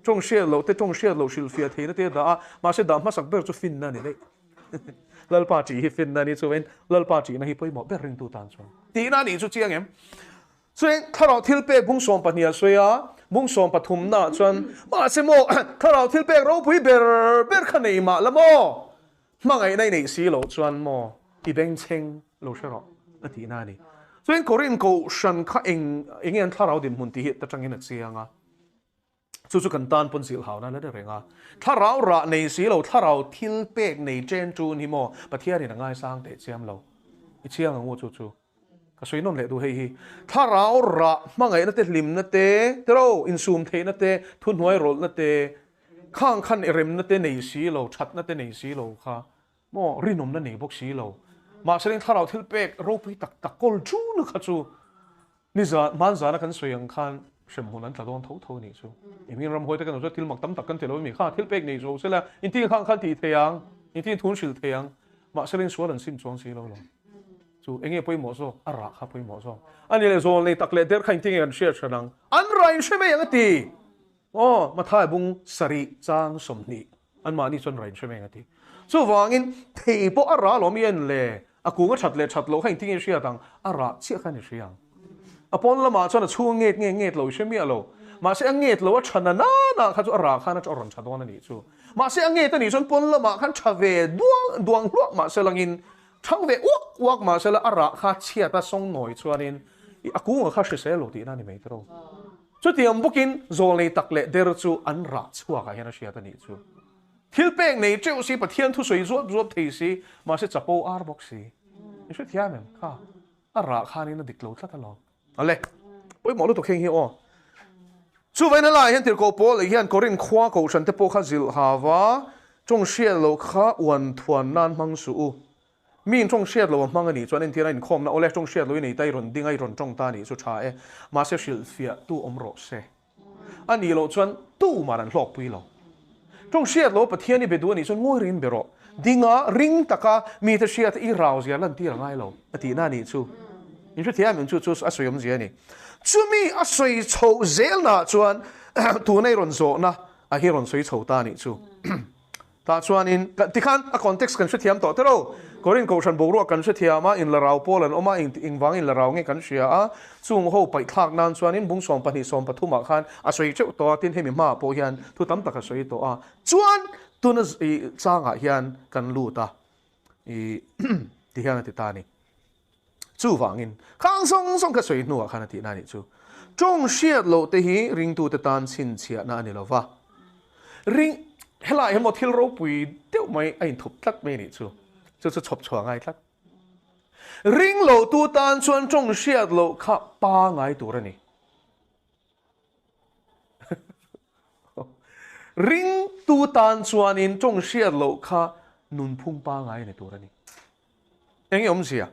จงเชียโลแต่จงเชียโลชิลฟิอาเทนเตดามาเสดามาสักเบรจุฟินนั่นนี่เลยลัลปาจีฮิฟินนั่นนี่จวนลัลปาจีนะฮิปอยหมอเบริงตูตันจวนตีนั่นนี่จุดเจียงเอ็มส่วนถ้าเราทิลเป็กบุ้งสมปฏิอาสวยบุ้งสมปฐุมน่ะจวนมาเสโมถ้าเราทิลเป็กเราพุยเบรขันนี่มาละโมมังไงในสีโลจวนโมอีเบงเชงโลเชโรอตีนั่นนี่ส่วนกอรินโกชันข้าเองยันถ้าเราดินมุนตีแต่จังเงินเสียงอ่ะจู่ๆกันตานปนสิลหาวนั่นได้เรื่องอ่ะถ้าเราระในสีเราถ้าเราทิลเป็กในเจนจูนฮิโมประเทศนี่ง่ายสร้างเตะเชียมเราอีเชียงงูจู่ๆก็สวยนนเลยดูเฮ้ยถ้าเราระมังไงนั่นเตลิมนั่นเตเราอินซูมเทนั่นเตทุนหวยโรลนั่นเตข้างขันเอริมนั่นเตในสีเราชัดนั่นเตในสีเราค่ะโมรินมนั่นในพวกสีเรามาเสด็จถ้าเราทิลเป็กรูปตักกอลจูนึกขจูนี่จะมันจะนักกันสวยงคันเชื่อมหัวนั้นตะโดนเท่านี่จูอีมีรำหอยแต่กันเราทิลหมักตั้มตักกันเทเราไม่มีค่าทิลเป็กนี่จูเสร็จแล้วอินที่ข้างขันตีเทียงอินที่ทุนสิลเทียงมาเสด็จสวนนั้นซิมจวงสีเราหรอจูเองยังไปหมอซออาระครับไปหมอซออันนี้เลยโซนเลยตักเลเดอร์ขันที่กันเชียร์ฉนังอันไรใช่ไหมยังตีอ๋อมาถ่ายบุ้งสริจางสมนีอันมานี่ส่วนไรใช่ไหมยังตีสู้ฟังอินที่พวกอาระเราไม่เห็นเลยอากูก็ชัดโลให้ที่เชียร์ตังอาระเชี่ยกันเชียงอาปนละมาชนช่วงเงียโลใช่ไหมโลมาเสียเงียโลว่าชนะน่ะข้าจูอาระข้าน่าจะอรอนชัดวันนี้จูมาเสียเงียตัวนี้ชนปนละมาขันชาเวดวงลวกมาเสียลังอินช่างเววักมาเสียละอาระข้าเชียร์แต่ส่งหน่อยชวนอินอากูก็ข้าเสียโลตีนั่นนี่ไม่ตรงจุดที่ผมบุกินโซเลยตักเลเดอร์จูอันระชัวกันเห็นเชียร์ตัวนี้จูทิลเป็กในเจ้าสิปะเทียนทุสวยรวบทีสิมาเสจับโปอาร์บ็อกซี่นี่ช่วยเทียมมั้งค่ะอาระคานี่น่ะดิกโลดตลอดเอาเลยไปหมอรู้ตัวเข่งเหี้ยสู้ไว้นั่นแหละเห็นที่โกโปเลยเห็นกอรินคว้ากูฉันที่โปข้าจิลฮาวะจงเชียโลข้าวันทวนนั่นมังสูมีนจงเชียโลมังอันนี้จวนเอ็นที่นั่นคอมนะโอเล่จงเชียโลนี่ได้รอนดิ้งไอรอนจงตานี่สุดท้ายมาเสียชิลเฟียตู้อมโรเซอันนี้โลจวนตู้มาดันหลอกปุยโล trong siết lo pathian ni bedu ni chon ngoi rin bero dinga ring taka mi ta siat I rau zia lan ti rangai lo ati na ni chu in chu thiam chu chu asoi zia ni chumi asoi chho zel na chuan tu nei ron zo na a hi ron soi chho ta ni chu ta chuan in tikhan a context kan chu thiam to te ro korin ko shan boru kan chu thiama in la rau polan oma in wang in la rau nge kan sia a chung ho pai thak nan chuan in bung som pani som pathuma khan a soi cheu to tin hemi ma po hian thu tam tak a soi to a chuan tuna changa hian kan lu ta ti hian ti ta ni chu wangin khang song song ka soi nu khan ti na ni chu trong siat lo te hi ring tu te tan chin chia na ni lo wa ring helai hemo thil ro pui teu mai ain thup tlat me ni chu chu chu chop chua ngai tlat ring lo tu tan chuan trong siat lo kha pa ngai tur ani ring tu tan chuan in trong siat lo kha nun phung pa ngai ni tur ani eng yom sia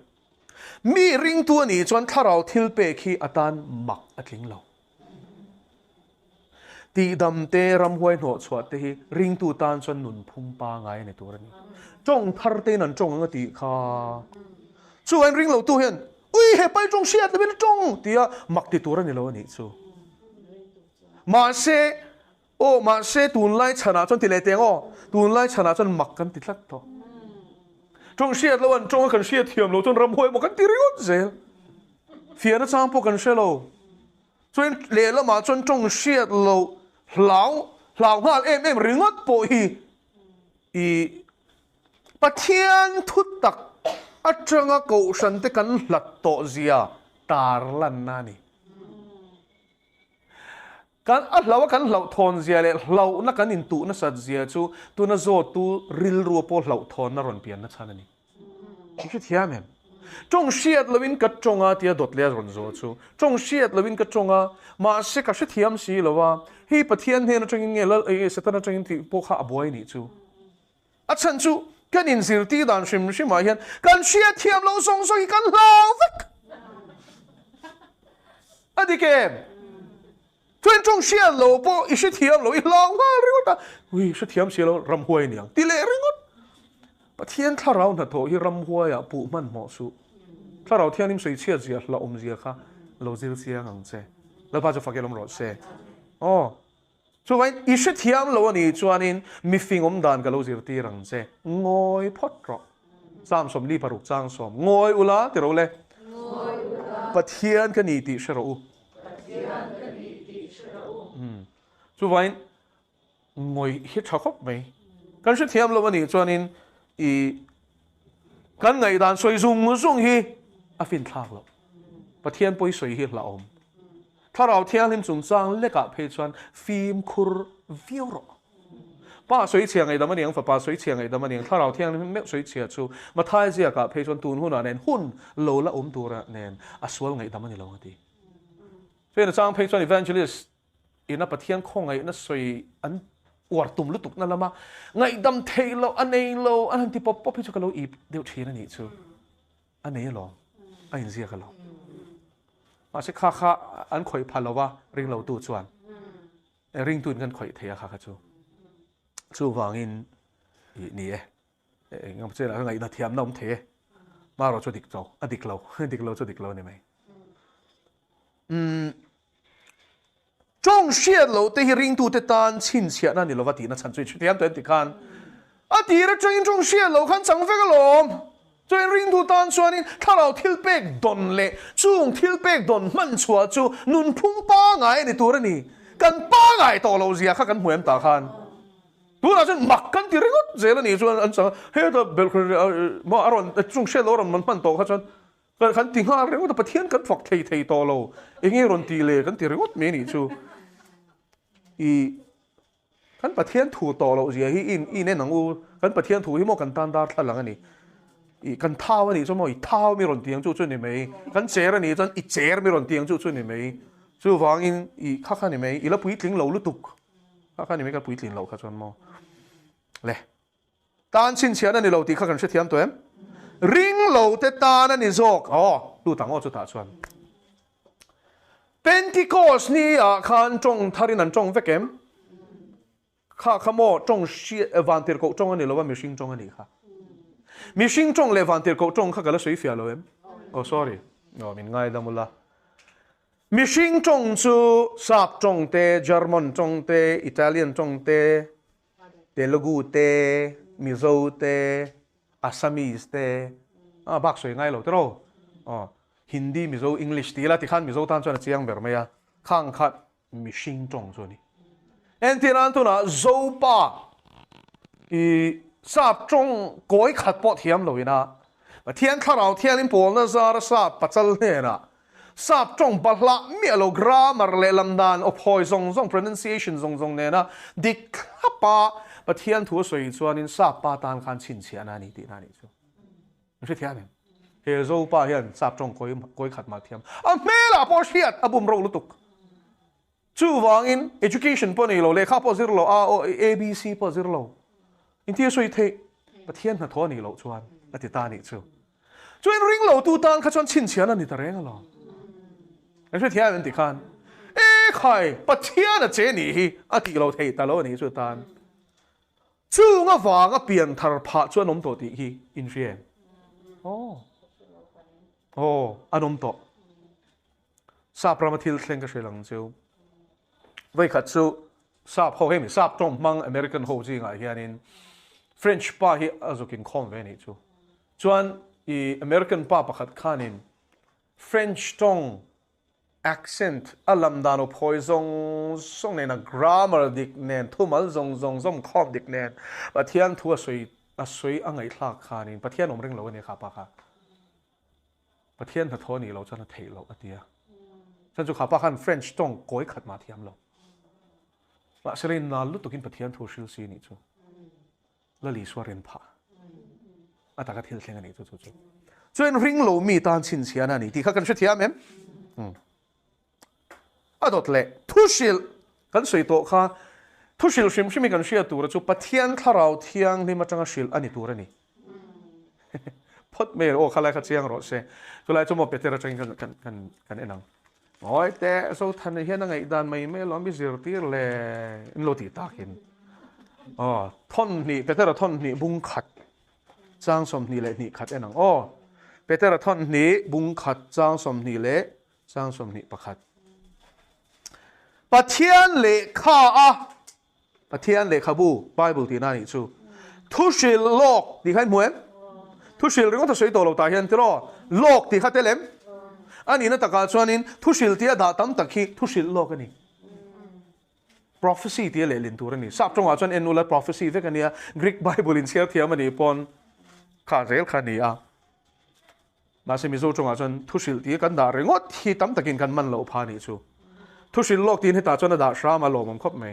mi ring tu ni chuan tharau thil pe khi atan mak atling lo ti dam te ram huai no chhuat te hi ring tu tan chuan nun phung pa ngai ni tur ani trong thar te nan trong anga ti kha chu an ring lo tu hian ui he pai trong siat le bin trong tia mak ti tur ani lo ani chu ma se tun lai chana chuan ti le teng o tun lai chana chuan mak kan ti tlat to trong siat lo an trong kan siat thiam lo chuan ram huai mo kan ti riot zel fiana chang po kan shelo chuan le la ma chuan trong siat lo hlau ngal em ringot po hi pathian thut tak atanga ko san te kan hlat to zia tar lan na ni kan hlau kan hlau thon zia le hlau na kan in tu na sat zia chu tu na zo tu ril ru po hlau thon na ron pian na chan ani chu thiam em trong siat lovin ka chonga tia dot le ron zo chu trong siat lovin ka chonga ma se ka thiam si lowa hi pathian he na changin nge la e setana changin ti po kha aboi ni chu a chan chu kan in zir ti dan shim ma hian kan siat thiam lo song so hi kan hlau vek adike chuyên trong siat lo po i shi thiam lo I hlau nga riota ui shi thiam si lo ram huai niang ti le ringot pathian tharau na tho hi ram huai a pu man mo su tharau thian nim sei chia zia la zia kha lo zir sia ngang che la pa cho fakelom ro se so vai i shi thiam lo ani chuanin mi fing dan ka lo zir ti rang che ngoi phot ro sam som li paruk chang som ngoi ula ti ro le ngoi ula pathian ka ni ti sharo chu vai ngoi hi thakop mai kan shi thiam lo ani chuanin kan ngai dan soi zung hi a fin thak lo pathian poi soi hi la om tharau thiang lim chung chang leka phe chuan phim khur vioro pa soi chiang ai damani ang fa pa soi chiang ai damani ang tharau thiang lim me soi chia chu ma thai zia ka phe chuan tun huna nen hun lo la tura nen aswal ngai damani lo ati so na chang phe chuan evangelist ina pathian khong ai na soi an war tum lutuk na lama ngai dam thei lo anei lo an ti pop pop chu ka lo I deu thina ni chu anei lo ain zia ka lo ma se kha an khoi phalowa ring lo tu chuan ring tun kan khoi thea kha chu wangin ni ngam che la ngai na thiam nom the ma ro chu dik zo adik lo chu dik lo ni mai trong siat lo te hi ring tu te tan chin sia na ni lo wati na chan chui thiam ten ti khan a ti ra trong siat lo khan chang ve ka lom cho ring tu tan chuanin tharau thil pek don le chung thil pek don man chua chu nun phung pa ngai ni tur ani kan pa ngai to lo zia kha kan huem ta khan tu na chen mak kan ti ringot zel ani chuan an chang he da bel ma aron chung she lo ron man to kha chuan kan ti nga ringot pathian kan phok thei to lo engi ron ti le kan ti ringot me ni chu kan pathian thu to lo zia hi in ne nang u kan pathian thu hi mo kan tan da thalang ani kan thao ani cho moi thao mi ron tiang chu chu ni mei kan cher ani chan I cher mi ron tiang chu ni mei chu wang in kha kha ni mei ila pui tling lo lu tuk kha ni mei ka pui tling lo kha chon mo le tan chin chian ani lo ti kha kan se thiam to em ring lo te tan ani zok lu tang chu ta chuan Pentecost ni khan trong tharin an trong vekem ข้าขโมจงเชียวันเตอร์ก็จงอันนี้เราว่ามิชิงจงอันนี้ค่ะมิชิงจงเลวันเตอร์ก็จงข้าก็เลยสวยฟิอาโลเอ็มโอ้ sorry โอ้มินง่ายดังมุลละมิชิงจงจูซาบจงเตเยอรมันจงเตอิตาเลียนจงเตเตลูกูเตมิโซเตอาซามิสเตบักสวยง่ายเราเท่าอ๋อฮินดีมิโซอังกฤษตีละที่ขันมิโซตามส่วนเจียงแบบไม่อะข้างขัดมิชิงจงส่วนนี้เอ็นที่นั่นตัวน่ะโซปาอีทราบจงก้อยขัดปอดเทียมเลยนะมาเทียนข้าเราเทียนลิมโปลนะซาร์ทราบปัจจัยเนี่ยนะทราบจงบัลละเมียโลกรามาเลลำดานอพอยซง pronunciation ซงเนี่ยนะดิคปามาเทียนทั่วสวยส่วนนี้ทราบปาตานขันชินเชียนานี่ตีนานี่จ้ะไม่ใช่เทียนเนี่ยเฮโซปาเห็นทราบจงก้อยขัดมาเทียมเมล่าพอเชียดบุมเราลุตุกจู่วางอิน education ปนี่เราเลขาพอสิเราABC พอสิเราอินที่สวยเทประเทศน่ะท้อนี่เราชวนปฏิตานี่จู่ชวนริงเราตูตันข้าชวนชินเชียนั่นนี่ตะเรงอะไรไม่ใช่เทียนเป็นติขันใครประเทศน่ะเจนี่ที่เราเทตลอดนี่จู่ตันจู่งะวางะเปลี่ยนทาร์พะชวนนมโตติฮีอินเฟียนโอ้อนมโตทราบประมาทิลเซงก็เชลังจู่ไว้ขัดสู้ทราบเขาให้มีทราบตรงมังอเมริกันโฮจิงอะไรอย่างนี้ French ป้าที่อาจจะกินคอมเวนี่จู่จวนอีอเมริกันป้าประคัดขานิน French ตรง accent อลัมดานอพอยซงเนี่ยนะ grammar ดิกเนนทุ่มลซงคอมดิกเนนประเทศทั่วสวยอังไงทากขานินประเทศนมเร่งเราเนี่ยครับป้าค่ะประเทศทัดท้อนี่เราจะน่าเทเราอันเดียฉันจะขับป้าขัน French ตรงก้อยขัดมาเทียมเราว่าเสร็จนาลุตุกินปะเทียนทูชิลซีนี่จูแล้วลีสวาเรนพาอาตากาเทลเซงอันนี้จูส่วนริงโลมีตานชินเชียนั่นนี่ที่เขากันช่วยเทียมเอ็มดอทเล่ทูชิลกันสวยโตค่ะทูชิลชิมมีกันเชียตัวจูปะเทียนข้าเราเทียงนี่มาจังชิลอันนี้ตัวนี่พอดเมย์ข้าเลยข้าเชียงรถเซ่ตัวไรจูมาเป็นเตอร์จังกันเอ็นังโอ้ยแต่สุดท้ายเห็นยังไงด้านไม่ล้อมบิสิร์ตีเลยอินโลติตากินท่อนนี่เปเตอร์ท่อนนี่บุ้งขัดจางสมนี่เลยนี่ขัดเอ็นังเปเตอร์ท่อนนี่บุ้งขัดจางสมนี่เลยจางสมนี่ประคัดปะเทียนเละข้าปะเทียนเละข้าบูไบเบิลที่นั่นนี่ชูทุชิลโลกที่ใครเหมือนทุชิลเรื่องว่าจะสวยตัวเราตาเห็นที่รอโลกที่ขัดเต็มอันนี้นะตะการชวนินทุชิลที่ดาตั้มตะคีทุชิลโลกันนี่ prophecy ที่เลลินตัวนี่ทราบจังหวะชวนเอ็นนูและ prophecy เวกันเนี่ยกรีกไบเบิลอินเชียร์ที่มันนี่ปอนขาเรลขานี่มาเซมิโซจังหวะชวนทุชิลที่กันดาเรื่องที่ตั้มตะกินกันมันโลพานี่ชูทุชิลโลกที่ให้ตาชวนดาชรามาโลมันครบไหม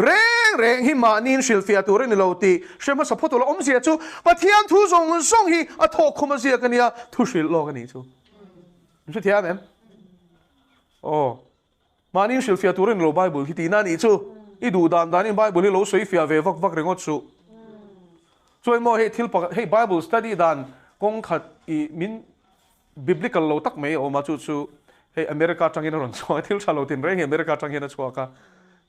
เร่งหิมานินชิลฟิอาตัวนี่โลตีเชื่อมาสปอตัวเราเสียชูปะเทียนทุส่งฮีอัทโคคุมาเสียกันเนี่ยทุชิลโลกันนี่ชูไม่ใช่เทียบเอ็มมานี่สิลฟิอาตัวนี้เราไบเบิลที่ตีนั่นอีชูอีดูดานนี่ไบเบิลนี่เราสวยฟิอาเวฟักเรื่องอดชูช่วยมอให้ทิลปะให้ไบเบิลสตัดดี้ดานกงขัดอีมินบิบลิกัลเราตักไม่ออกมาชูให้อเมริกาจังเงินรอนชัวทิลชาโลตินเรื่องอเมริกาจังเงินชัวค่ะ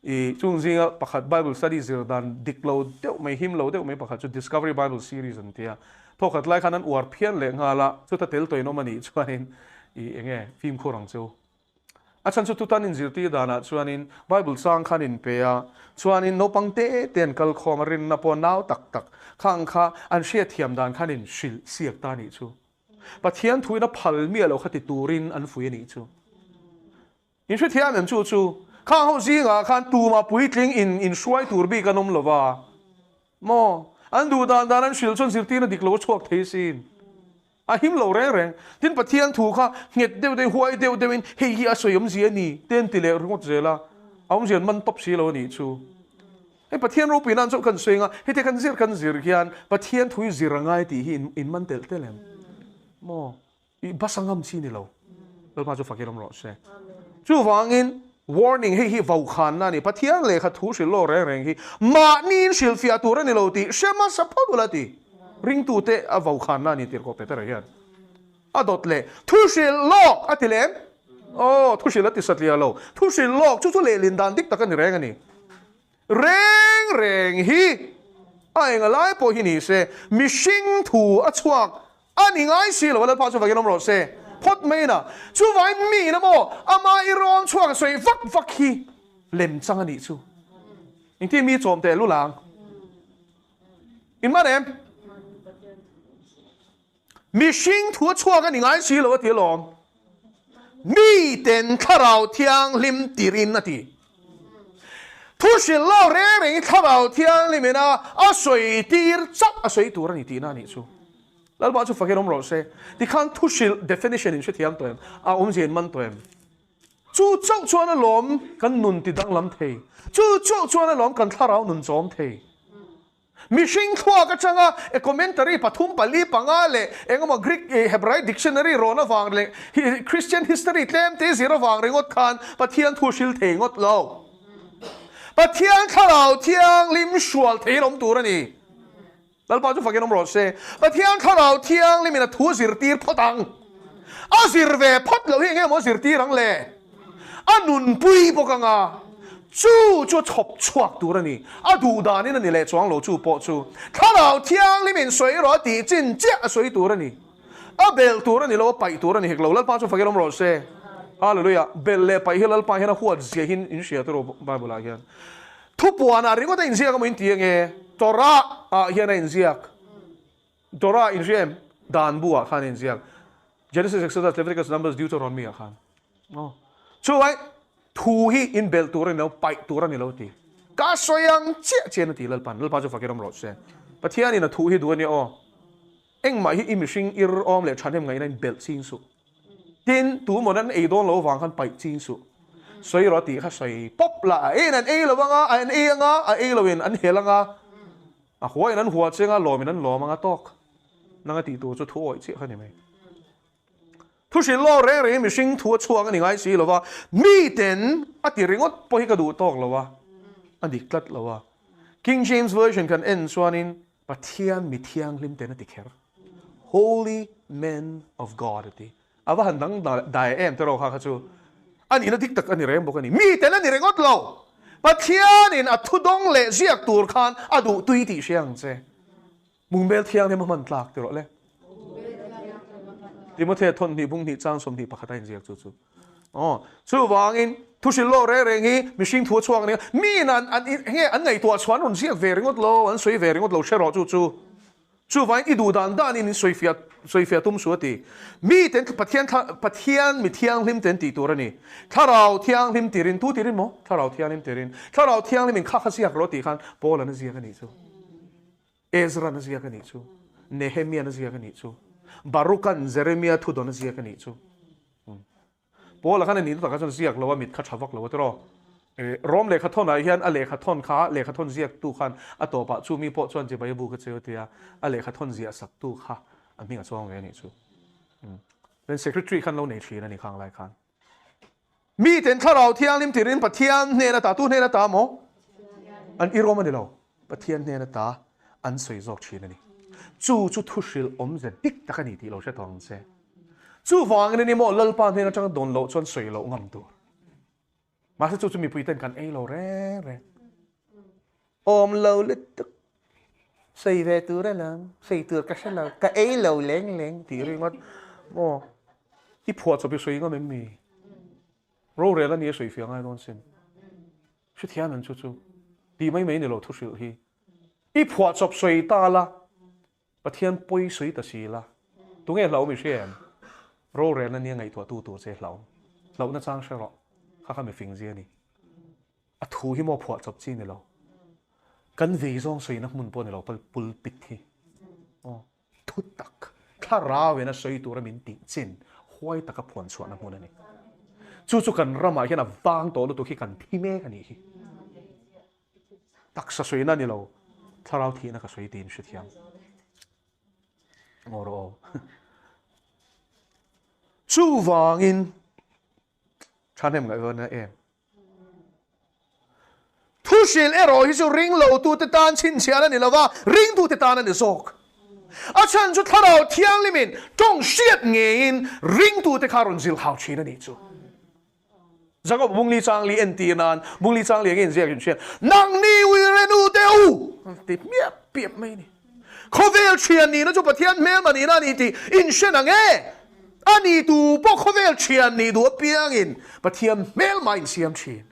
อีจุงซิงปะขัดไบเบิลสตัดดี้สิดานดิกเราเดี๋ยวไม่หิมเราเดี๋ยวไม่ปะขัดชู Discovery Bible Series อันเดียทอกขัดไล่ขนาดอวดเพี้ยนเลยงาละชุดตะเตลตัวโนมันนี่ชวนอีเงี้ยฟิล์มโครังเจ้าอาจารย์สุดท้ายนินจิตตีดานะชวนินไบเบิลสร้างขันินเปียชวนินโนปังเตเตียนกัลคอมารินนปอนาวตักข้างข้าอันเชียเทียมดานขันินชิลเสียกตานิจูปะเทียนทุยนับพัลเมียเราขัดตูรินอันฟุยนิจูยินช่วยเทียมเหมือนจูข้างเขาซีงาขันตูมาปุยทิ้งอินช่วยตูร์บีกันนมลวาโมอันดูดานนั้นชิลชนสิรตีนดิกโลชวกเทซินหิมเราแรงที่ปะเทียนถูกค่ะเงียบเดียวหัวเดียววินเฮียสวยมเสียนี่เต้นติเลรุ่งเจล่าเอาเสียนมันตบสีเรานี่ชูปะเทียนรูปีนั้นชอบกันสวยงาเฮ้ยกันเสียกันปะเทียนถุยสิรังไงตีอินมันเตลมโมบัสังกัมชีนี่เรามาจูฟักยังรอเช่จูฟังอิน warning ให้วาวขันนั่นนี่ปะเทียนเลยค่ะทุชิลโลแรงที่มานี่ชิลฟิอาตัวนี่เราตีเชื่อมาสัพพะดุลตีริงตูเตอวาวขันนั่นนี่ตีร์โกเปเตอร์อะไรกันดอทเลยทุชิลโลกติเลมทุชิลติสัตย์เลียโลทุชิลโลกจู่ๆเลลินดันดิกตะกันแรงนี่ reng hi ai nga lai po hi ni se mi sing thu a chuak ani ngai si lo la pa chu vakin ro se phot mai na chu vai mi na mo ama i ron chuak soi vak hi lem chang ani chu in ti mi chom te lu lang in ma dem mi sing thu a chuak ani ngai si lo ti lom mi ten tharau thiang lim tirin na ti thu shi lao re re tharau thiang lim na a soi tir chak a soi tur ani ti na ni chu lal ba chu fakin ro se ti khan thu shi definition in shi thiam to em a jen man to em chu chok chuan a lom kan nun ti dang lam thei chu chok chuan a lom kan tharau nun chom thei mi hring thua ka changa e commentary pathum pali panga le engama Greek Hebrew dictionary rona wang le Christian history tlem te zero wang ringot khan pathian thu shil theingot lo pathian kharau thiang lim shual theilom turani dal pa chu fakin ro se pathian kharau thiang lim na thu zir tir photang a zir ve phot lo hi nge mo zir tirang le anun pui bokanga chu chop chuak turani a du da ni ni le chuang lo chu po chu kharau thiang limin soi ro ti chin che a soi turani a bel turani lo pai turani hek lo la pa chu fakirom ro se hallelujah bel le pai hilal pa hena huat zia hin in shia to bible a hian thu puan a ringo ta in zia ka mo in ti nge tora a hian in ziak tora in jem dan bua khan in ziak Genesis Exodus Leviticus Numbers Deuteronomy a khan oh chu ai thu hi in bel turan no pai turan ni lo ti ka soyang che che na ti lal pan chu fakirom ro se pathian in a thu hi du ni o eng ma hi imishing ir om le thanem ngai nan bel sing su tin tu mo nan e don lo wang khan pai chin su soi ro ti kha soi pop la e nan e lo wanga an e nga a e lo in an helanga a huai nan huwa chenga lo min nan lo manga tok nanga ti tu chu thu oi che kha ni mai thu shi lo re re mi sing thu chuang ani ngai si lo wa mi ten ati ringot po hi ka du tok lo wa ani klat lo wa King James version kan en swanin pathian mi thiang lim ten ati kher holy men of God ati ava handang dai em te ro kha chu ani na dik tak ani rem bok ani mi ten ani ringot lo pathian in athu dong le ziak tur khan adu tui ti siang che mungbel thiang ne man tlak te ro le Timothy thon ni bung ni chang som ni pakhata in ziak chu chu oh chu wang in thu shil lo re re ngi mishing thu chuang ni mi nan an nge an ngai tua chuan ron ziak ve ringot lo an soi ve ringot lo shero chu chu chu wang i du dan dan in soi fia tum suati mi ten pathian mi thiang lim ten ti turani tharau thiang lim tirin tu tirin mo tharau thiang lim tirin tharau thiang lim kha kha siak ro ti khan pol an ziak ani chu Ezra na ziak ani chu Nehemiah na ziak ani chu Barukan Jeremiah thu don zia ka ni chu Paul khan ni ta ka chon ziak lo mit kha thawak lo tro rom le kha thon a hian a le kha thon kha le kha thon ziak tu khan a to pa chu mi po chon je bai bu ka cheu tia a le kha thon zia sak tu kha a mi nga chong nge ni chu then secretary khan lo nei thri na ni khang lai khan mi ten tharau thiang lim tirin pathian ne na ta tu ne na ta mo an i rom ani lo pathian ne na ta an soi zok thri na ni chu thu shil om ze dik takani ti lo she thong se chu wang ni mo lal pa ne na chang don lo chon soi lo ngam tu ma se chu mi pui ten kan e lo re re om lo lit sei ve tu ra lang sei tu ka sha lo ka e lo leng leng ti ri ngot mo ti phuat so bi soi ngo men mi ro re la ni soi fiang ai don sin shi thian an chu ti mai mai ni lo thu shil hi i phuat chop soi ta la pathian poi soi ta si la tu nge lau mi shem ro re na ni ngai to tu che lau na chang sha ro kha kha mi fing zia ni a thu hi mo phwa chop chi ni lo kan ve zong soi na mun po ni lo pul pit hi o thu tak kha ra we na soi tu ra min ti chin huai ta ka phon chwa na mun ani chu kan rama hian a wang to lu tu hi kan phi me ka ni hi tak sa soi na ni lo tharau thi na ka soi tin shi thiam Oro chu wang in thanem ngai na em thu shil ero hi chu ring lo tu te tan chin chian ani lawa ring tu te tan ani sok a chan chu tharau thiang limin tong shiat nge in ring tu te kharon zil hau chin ani chu Jacob bung li chang li en ti nan bung li chang li ngin zia kin chen nang ni wi renu deu ti mia piep mai ni khovel chian ni na chu pathian mel mani na ni ti in shen ange ani tu po khovel chian ni du piang in pathian mel ma in siam chin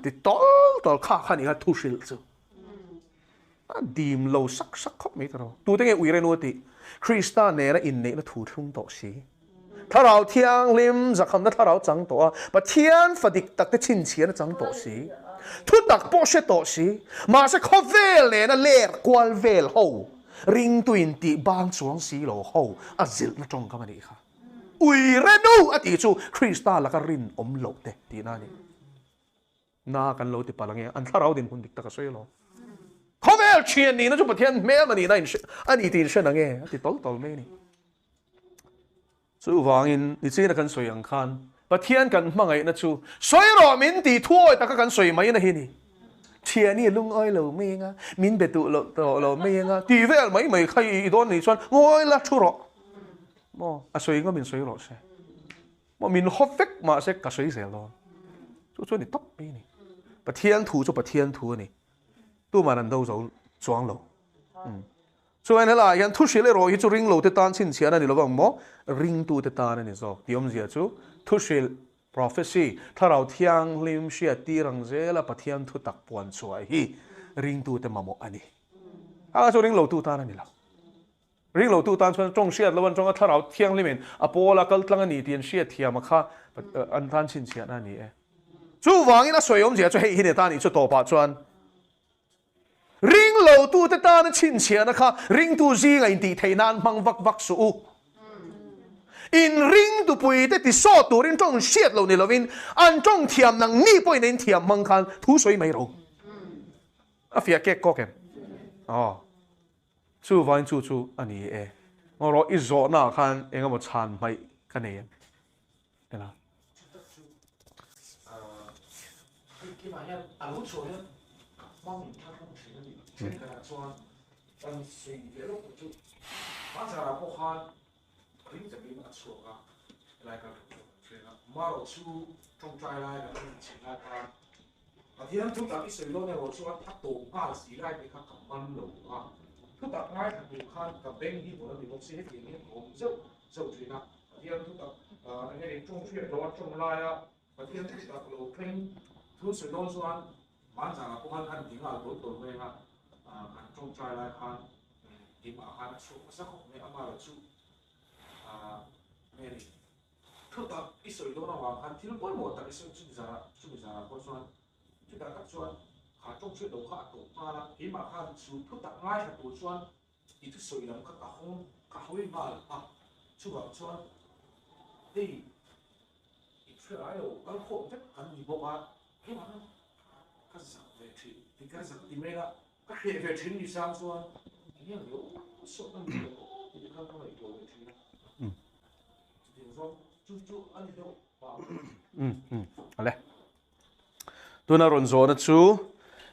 ti tol kha khani ha thu sil chu dim lo sak khop mai taro tu te nge wi renu ti Krista ne na in ne na thu thung to siถ้าเราเที่ยงลิมจะคำนั้นถ้าเราจังตัวปะเที่ยงฝดิกตักแต่ชินเชียนจังตัวสิทุตักโปเชตัวสิมาสักข้อเวลเนี่ยนะเล่กวลเวลหูริงตุนติบางสวงสีโลหูอาจิลนะจงกันมาดีค่ะอุยเรนูอติจูคริสต์แล้วก็รินอมโลเตตีนั่นนี่น่ากันโลติปาลังเงอันถ้าเราดินคนดิกตักสวยโลข้อเวลเชียนนี่นะจูปะเที่ยงแม่มันนี่นั่นอันนี้ตีนเชนนังเงติตอลไม่นี่จู่วางอินนี่จีน่ะกันสวยอังคารปะเทียนกันมั่งไงนะจู่สวยรอมินตีทั่วแต่ก็กันสวยไหมนะเฮนี่เชียนี่ลุงอ้อยเราไม่งะมินเบตุเราไม่งะตีเวลไม่ใครอีโดนนี่ชวนงอยละชั่วรอมออ่ะสวยก็มินสวยรอใช่มอมินฮอฟเฟกมาเซ็กก็สวยเสียรอจู่นี่ต๊อปไม่นี่ปะเทียนถูจู่ปะเทียนถูนี่ตู้มันนั่นดูจะจวงเราส่วนนั่นแหละยันทุศิลรอที่จะริงโลเตตานชินเชียนั่นนี่เราบอกมั้งริงตูเตตานนี่soที่อมเสียจู่ทุศิล prophecy ถ้าเราเที่ยงลิมเชียตีรังเจละปะเทียนทุตักปวนสวยฮีริงตูเตมาโมอันนี้จู่ริงโลตูตานนี่ละริงโลตูตานส่วนจงเชียแล้ววันจงถ้าเราเที่ยงลิมินอโปละกัลตั้งนี่เตียนเชียเทียมค่ะอันทานชินเชียนั่นนี่จู่วางอินะสวยอมเสียจู่ให้ฮินเนตานี่จู่โตปัจจุบันริงโลตูเตตานชินเชียนะคะริงตูจีไงตีเทนันมังวักสูอินริงตูปุยเตติโซตูรินจงเชียดเราในลวินอันจงเทียมนังนี่ปุยเน้นเทียมมังคันทุสวยไม่รู้อ่ะฟิอาเก็กก็เก็มอ๋อจู่วันจู่อันนี้我รออีโซน่าคันเองก็มาชันไม่กันเองเห็นไหม基本上啊，我说的方面他们是的，现在说水别了就，马上来不看，肯定这边啊错啊，来个对了，马路出种栽来的，前来看，啊，天中打啲水路呢，我说他多怕时来俾佢咁蚊路啊，佢打挨佢看咁兵啲我哋冇寫啲嘢，我唔就住啦，天中打你哋種出嚟種來啊，天中打路拼。ทุกสิ่งล้วนส่วนบ้านจากพวกท่านถึงอาตัวตัวเองอ่ะการจงใจไล่คันที่มาคันชุกสักของเนี่ยอามาชุกเนี่ยทุกท่านอิสุริโลนวางคันที่รู้ว่าหมดแต่อิสุริจาระคนส่วนที่แต่กับส่วนขาจงช่วยดูขาตัวมาละที่มาคันชุกทุกท่านง่ายกับตัวส่วนที่ทุกสิ่งนั้นก็กะห้องมาอ่ะชุกกับส่วนที่อีกเพื่ออะไรก็คงจะกันมีบอกว่าที่มันก็สักเวทีที่ก็สักที่ไม่ละก็เวทีที่สามส่วนนี่ยังอยู่ส่วนนั้นอยู่ที่เขาไม่อยู่เวทีนะที่เราจู่อันนี้เราอะไรตัวนั้นรอนโซนจู่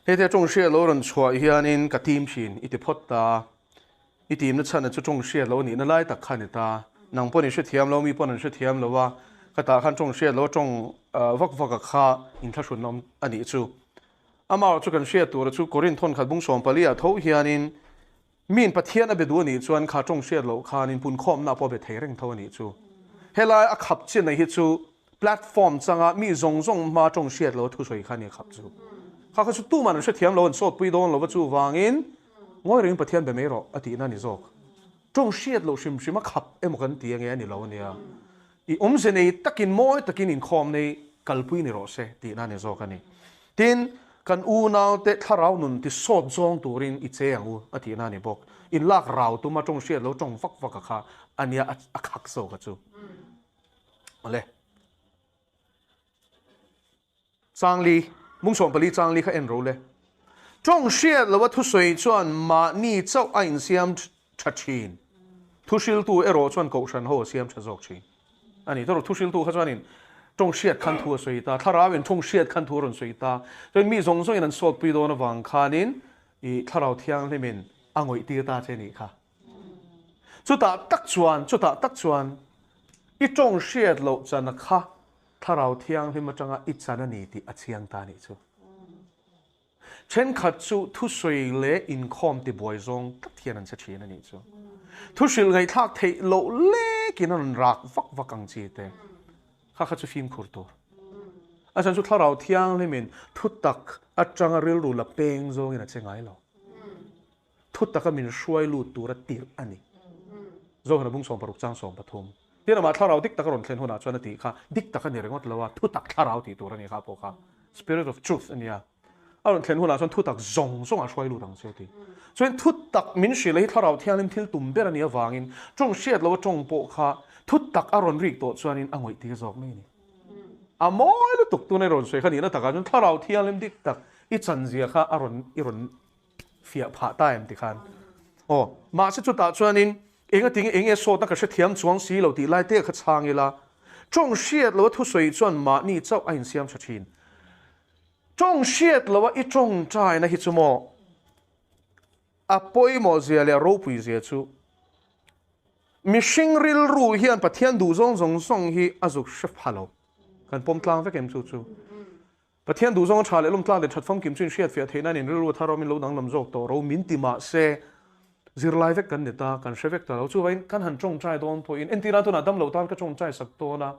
เฮ้ยจงเชียร์เรารอนช่วยเฮียนินกับทีมชินอิทธิพลตาอีทีมนั้นฉันจะจงเชียร์เรานี่นั่นไล่ตักขันตานังปนิช่วยเทียมเรามีปนิช่วยเทียมเราว่าก็ตาขันจงเชียร์เราจงวักข้าอินทชุนนมอันนี้จู่อามาจู่กันเชียร์ตัวจู่กอรินทนขัดบุ้งสมปลีอาทวียานินมีนปะเทียนอเบดูนี่จวนข้าจงเชียร์เราข้านินปุ่นคอมน่าพอเบเทเร่งเท่านี้จู่เฮลัยขับเช่นในฮิจู่แพลตฟอร์มจังมีจงมาจงเชียร์เราทุกส่วนขันนี้ขับจู่ข้าก็จู่ตู้มันช่วยเทียมเราสดปุยโดนเราจู่วางอินง่อยเรื่องปะเทียนแบบไม่รออดีนั่นนี่จอกจงเชียร์เราชิมมาขับมันกันตีอย่างเงี้ยนี่เราเนี่ยอีเสนี่ตะกินมอยตะกินอินคอมในกัลปุยนี่รอเสตีนั่นนี่จอกกันนี่ทีนกันอูนาวเตถ้าเราหนุนที่สดจงตัวรินอิเจียงอูอดีนั่นนี่บอกอินลากเราตัวมาจงเชียร์เราจงฟักข้าอันนี้ขักโซกันจู่อะไรจางลีมุ่งส่งไปลีจางลีเขาเอ็นรู้เลยจงเชียร์เราว่าทุกส่วนชวนมานี่เจ้าไอ้เสียมชัดชินทุชิลตัวเอโรชวนกูฉันหัวเสียมชัดจอกชินอันนี้ตัวทุชิลตัวเขาชวนนี่จงเชียร์ขันทัวสวยตาถ้าเราเป็นจงเชียร์ขันทัวรนสวยตาจนมีทรงนั้นสวดปีโดนวังคานินอีถ้าเราเที่ยงเลยมินอ่างอยตีตาเจนี่ค่ะจุดตักจวนอีจงเชียร์เราจะนักค่ะ ถ้าเราเที่ยงที่มาจังอิจฉานี่ที่อาเชียงตานี่จูเช่นขัดจูทุสวยเละอินคอมที่บอยซงตัดเทียนนั่นเสียนี่จูทุสวยไงทักเทโลเละกินนั่นรักวักกังจีเตข้าขัดจูฟิล์มคูร์ตัวอาจารย์จุดถ้าเราเที่ยงเลยมินทุตักอาจารย์เรียนรู้ละเป่งโซกินอะไรไงเราทุตักก็มินช่วยรู้ตัวระตีอันนี้โซกันบุ้งส่งปรุกจ้างส่งปฐมที่เรามาถ้าเราดิกตักรอนเทนหัวหน้าชวนตีค่ะดิกตักกันเนี่ยเรียกว่าเราว่าทุตักถ้าเราตีตัวนี้ครับพวกค่ะ spirit of truth อันนี้อารมณ์เทนหัวหน้าชวนทุตักส่งช่วยรู้ต่างเสียทีส่วนทุตักมินสิเลยถ้าเราเที่ยงลิมทิลตุ่มเบรนี่วางอินจงเชียดเราจงโปค่ะทุตักอารมณ์ริกตัวชวนอินอ่างวยตีจอกไม่นี่อ่ะมอยลุตุกตัวในรถสวยขนาดนี้นะแต่การจนถ้าเราเที่ยงลิมดิกตักอีจันเสียค่ะอารมณ์เฟียผ่าใต้มันติคันโอ้มาสิจุดตาชวนอินเองก็ทิ้งเองโซตักก็เทียมช่วงสีเราตีไล่เตะขดช้างอีละจงเชียดเราทุสวยจนมานี่เจ้าไอ้เสียมชัดชินจงเชียดเราว่าอีจงใจนะฮิตสมออ่ะปอยมอเสียเลยรูปวิเสียชูมิชิงริลรูเฮียนปะเทียนดูซงฮีอาจุกเชฟฮัลโหลกันปมกลางไปเกมชูปะเทียนดูซงชาเลลมกลางเด็ดชัดฟงกิมชินเชียดเฟียเทนันอินริลรูถ้าเราไม่รู้ดังลำโจกโตเรามินติมาเซซิร์ไลฟ์กันเดต้ากันเชฟเวกตาเราชูไว้กันหันจงใจโดนพออินที่ร้านตัวนั้นดำเราตานก็จงใจสักตัวนะ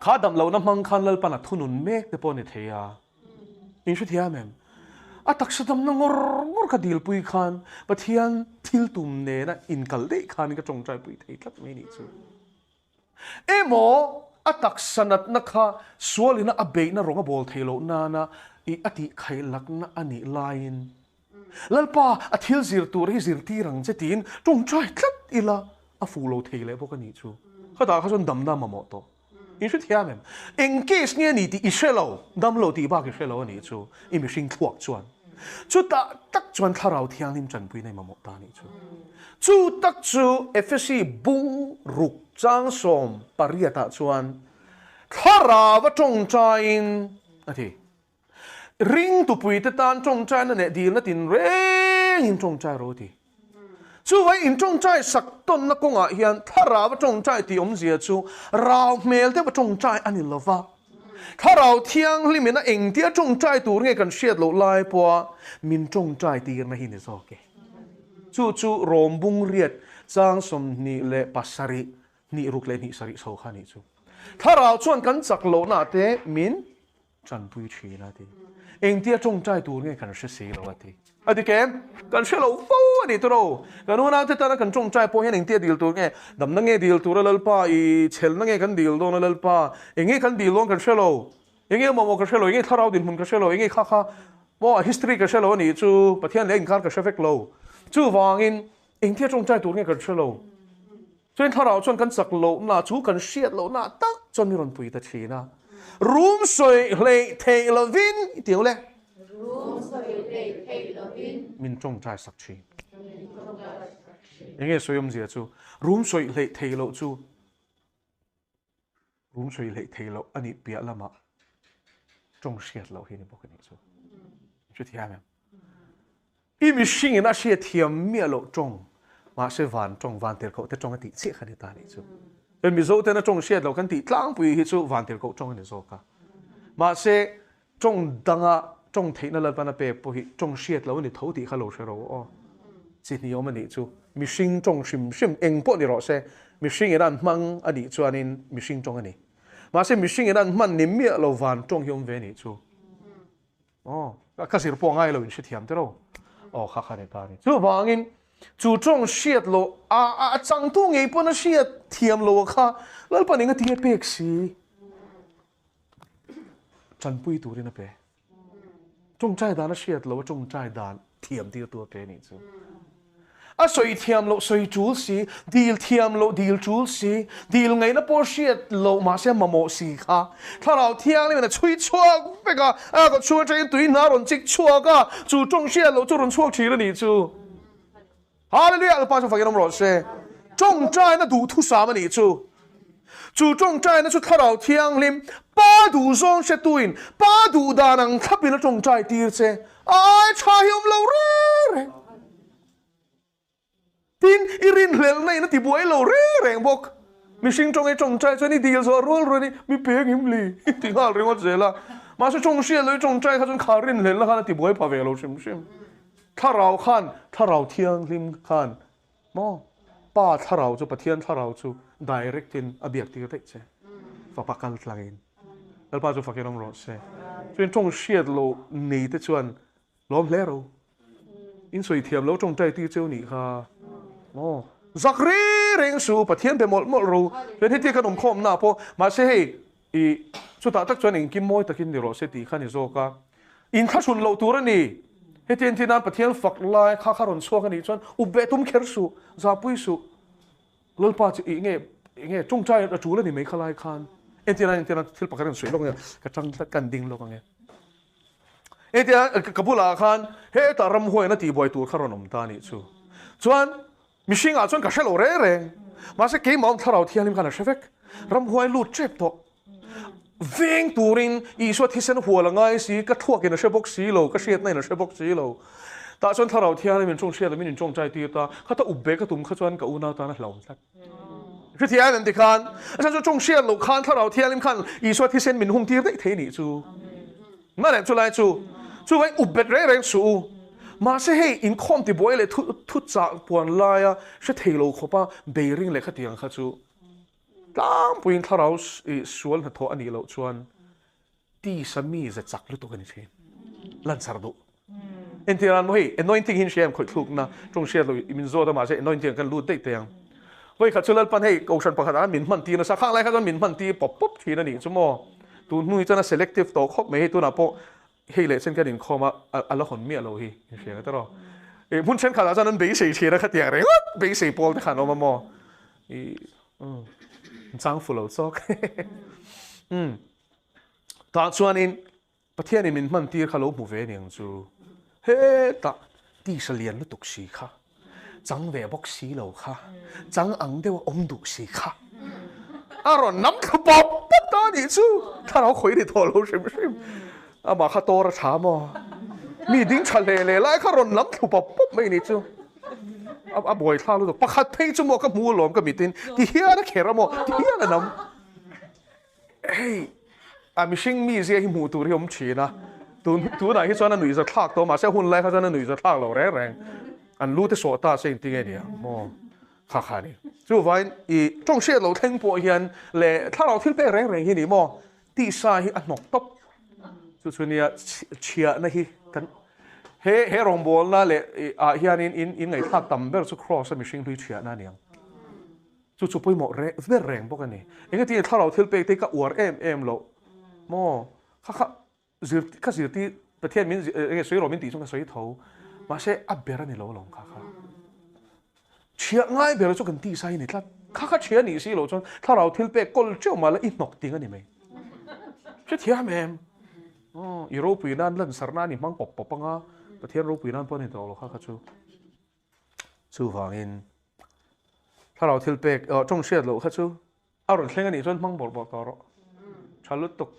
ข้าดำเราน้ำมันคันเล่ปนัดทุนุนเมกเดปอนิเทียอินชุดเทียมอัตักษดำนงงรคดีลปุยคันปะเทียนทิลตุมเนนะอินกัลเดคันก็จงใจปุยเทียทัดไม่นี่จูโมอัตักษนัดนักข้าสวลินะอเบยนะรองบอลเทโลนานะอีอติไขลักนะอันนี้ไลน์ลัลป้าอธิลซิร์ตัวให้ซิร์ตีรังเจตินจงใจทัดอีละอฟูโลเทเลพวกนี้จูข้าตาข้าจนดำมาหมดตัวอินชุดเทียมเองเกสเนี่ยนี่ที่อิเชลโลดำโลตีบ้ากิเชลโลนี่จูอิมิชิงทวกจวนจูตักจวนถ้าเราเที่ยงนิมจันปุยในมาหมดตานี่จูตักจูเอฟซีบุ้งรุกจางสมปริยตาจวนถ้าเราว่าจงใจอินอะทีริงตุปุยตะตานจงใจนั่นเนี่ยดีนั่นตินเร่งอินจงใจรู้ทีจู่ไว้อินจงใจสักต้นนักกงอาเฮียนถ้าเราว่าจงใจที่อมเสียจู่เราเมลเทว่าจงใจอันนี้ละวะถ้าเราเที่ยงลิมินะเองที่จงใจตัวเงี้ยกันเชียดเราไล่ปัวมินจงใจตีกันมาหินสอกเกจู่รวมบุงเรียดจางสมนิเลปัสสรินิรุกเลนิสริโซขานิจู่ถ้าเราชวนกันสักโลนาเตมินจันปุยชีนาทีเองที่จงใจตัวเงี้ยกันเสียเราทีอดีตเกมกันเชื่อเราฟูอันนี้ตัวเรากันวันนั้นที่ตอนนั้นกันจงใจพอเห็นเองที่ดีลตัวเงี้ยดำนั่งเงี้ยดีลตัวเราป้าอีเชลนั่งเงี้ยกันดีลตัวเราป้าเองเงี้ยกันดีลกันเชื่อเราเองเงี้ยมองกันเชื่อเราเองเงี้ยถ้าเราดินหุ่นกันเชื่อเราเองเงี้ยข้าว่า history กันเชื่อเรานี่จู่ประเทศเล็กกันกันเชื่อเฟกเราจู่วางอินเองที่จงใจตัวเงี้ยกันเชื่อเราจนถ้าเราชวนกันสักโลน่าจู่กันเชียดเราน่าตักจนมีรอนปุยตะชีนะรูมสวยเลยเทลวินเดี๋ยวเลยมินจงใจสักชียังไงสวยมเสียจูรูมสวยเลยเทโลจูรูมสวยเลยเทโลอันนี้เปียละมาจงเชียดเราเห็นพวกนี้จูชุดที่ไหนอีมิชิงน่าเชียเทียมเมียโลจงมาเชวันจงวันเตอร์เขาแต่จงกันติเสียขันตานี่จูเป็นมิโซเตนะจงเชียดเรากันติตั้งปุยฮิจูวันเตอร์เขาจงกันโซกะมาเชจงดังอะจงเทนนั่นเป็นอะไรปุยจงเชียดแล้วนี่ท้าตีข้าโลเชโรอ๋อสิ่งนี้มันนี่จูมิชิงจงชิมเองพวกนี่รอเซมิชิงนั่นมันอันนี้จูอันนี้มิชิงจงอันนี้มาเชมิชิงนั่นมันนิมิเราวันจงยมเวนี่จูอ๋อก็สิรพวงไงเราอินชิเทียมเตอร์อ๋อข้าขันตานี่จูวางอินจู่จงเชียดโลจังตู้ไงปนเชียดเทียมโลค่ะแล้วปนนี้ก็ที่เป็กสิจันปุยตัวนี้นะเป้จงใจดานเชียดโลจงใจดานเทียมที่ตัวเป้นี่จูสวยเทียมโลสวยจูลสิดีลเทียมโลดีลจูลสิดีลไงนะพอเชียดโลมาเสียมาโมสิค่ะถ้าเราเที่ยงนี่มันช่วยชั่วไปก็ก็ช่วยใจตัวน่ารอนจิกชั่วก็จู่จงเชียดโลจู่รอนชั่วทีแล้วนี่จูฮาเลลูยาเราพาชมฟังกันน้ำร้อนเซ่จงใจนะดูทุสามันนี่จู่จงใจนะชุดข้าเราเที่ยงลิมป้าดูซงเชตุอินป้าดูดานังขับบินจงใจตีเซ่ชาฮิมเราเร่ตินอิรินเหลวในนัติบวยเราเร่แรงบก มีสิ่งจงไอ้จงใจจนนี่ดีลส์รัวเลยนี่มีเพียงหิมลีที่หาเรื่องว่าเจล่ะมาช่วยจงเสียเลยจงใจเขาจนขารินเห็นแล้วกันที่บ่อยพาเวลชิมถ้าเราขันถ้าเราเที่ยงริมขันมอป้าถ้าเราจะปะเทียนถ้าเราจะ direct in อเบียกที่ก็ได้เช่ฝากกันหลังอินแล้วป้าจะฝากน้องรถเช่จนจงเสียโลนี่ที่ชวนล้อมแล้วอินสวยเทียมแล้วจงใจที่เจ้านี่ค่ะมอสักรีเร่งสู่ปะเทียนไปหมดรู้เป็นที่ขนมคมนะพอมาเช่อีสุดท้ายตักชวนเองกินมวยตะกินเดี๋ยวเสตีขันนี่โซกาอินถ้าชวนเราตัวนี่เฮตินที่นั่นปะเทียนฝักลายข้าขารอนชัวกันนี่ชวนอุเบตุมเคร์สู่ซาปุยสู่ลลปาจีเงี้ยจงใจจะจูเลยนี่ไม่ขลายขันเอ็นที่นั่นที่ปะกันสวยลงเนี่ยกระจังกันดิ่งลงเงี้ยเอ็นที่นั่นกับผู้หลาขันเฮตารำหวยนั่นตีบอยตัวขารอนมตานี่สู่ชวนมิชิงอาจวนกระเชลโอเร่มาสักกี่โมงถ้าเราเที่ยงนิมกันนะเชฟกรำหวยลูดเจ็บตัวเวงตูรินอีสวดที่เส้นหัวละไงสิก็ทั่วกินนะเชฟบกสีโลก็เชียดในนะเชฟบกสีโลแต่จนถ้าเราเที่ยงนี่มันจงเชียดแล้วมันจงใจตีตาเขาต้องอุบเบกตุ้มเขาจวนกับอุณาตานะเหล่านั้นคือเที่ยงนั่นที่คันอาจารย์จงเชียดลูกคันถ้าเราเที่ยงนิมคันอีสวดที่เส้นมันหุ่มตีได้เท่านี้จูนั่นแหละจุไรจูไว้อุบเบกเร่งสู้มาเสียให้อินคอมที่บ่อยเลยทุจากปวนลายอะเสียเทโลเขาป้าเบริงเลยขัดยังขัดจูตามปุ่นถ้าเราสวนหัดโตอันนี้เราชวนตีสามีจะจักลุตัวกันเช่นลันสารดุเอ็นที่นั่นว่าเอ็นน้อยทิ้งหินเชียมคอยทุกนะจงเชียร์เราอิมินโซดมาเช่นน้อยทิ้งกันลุได้เตียงเฮ้ยขัดชลปันให้กษัตริย์ประกาศมินมันตีนะสักข้างไรขัดมินมันตีป๊บทีนั่นนี่ชั่วโมงตัวนู้นจะน่า selective ตัวครบไม่ให้ตัวน่ะพอเฮ้ยเลยเช่นกันอินคอมาอะไรคนเมียเราเฮ้ยเชียร์กันตลอดพุ่นเช่นขนาดนั้นเบย์เชียร์นะขัดอย่างไรเบย์เชียร์บอลที่ขนาดมอจังฟูเราซอกตอนส่วนนี้ประเทศนี้มันตีเขาลูกหมู่เวนิงจูเฮ้ตาตีเสลียนลุตุกสีค่ะจังเวบกสีเราค่ะจังอังเดียวอมดุสีค่ะอารอนน้ำขบปุ๊บตอนนี้จูถ้าเราคุยได้ทั่วโลกใช่ไหมอามาข้าโตระช้ามอมีดิ้งทะเลเลยไล่ข้ารอนน้ำขบปุ๊บไม่นี่จูบ่อยท่ารู้ตัวประคัดเพลงจมูกกับมูหลอมกับมิตินที่เฮียนะเขรมอที่เฮียนะน้ำเฮ้ยมิชิงมีเสียหิมูตัวที่ผมชี้นะตัวไหนที่ชวนนั่นหนุ่ยจะทักตัวมาเสียหุ่นไล่เขาชวนนั่นหนุ่ยจะทักเราแรงอันรู้ที่โสตาเสียงติงไงเนี่ยมอข้านี่จู่ไว้อีจงเชื่อเราเท่งปวดเฮียนเลยถ้าเราที่เป็นแรงที่นี่มอตีสายอันหนกตบจู่เนี่ยเชียนะฮีกันเฮ้รองบอลนั่นแหละเฮียนินไงทักต่ำเบอร์สุดครอสมิชิงลุยเชียนั่นเองจู่ไปหมดแรงพวกนี้เองที่ถ้าเราที่เป็นที่ก็อวดเอ็มเราโม่ข้าสิที่ประเทศมินสวยโรมินตีช่วงก็สวยเท่ามาเช่อับเบรันนี่เราลงข้าเชียง่ายเบรันจุกันตีใส่นี่ข้าเชียนี่สิเราจนถ้าเราที่เป็นกอลเจ้ามาแล้วอินนกติงกันนี่ไหมเชื่อเทียมเอ็มยุโรปีนั้นเล่นสารนานี่มั่งปบปังอ่ะประเทศยุโรปีนั้นพอนี่ตัวเราข้าชูฟังอินถ้าเราที่เป็นจงเชียร์เราข้าชูเอาเรื่องเล่นกันนี่จนมั่งบอกต่อเราฉันรู้ตก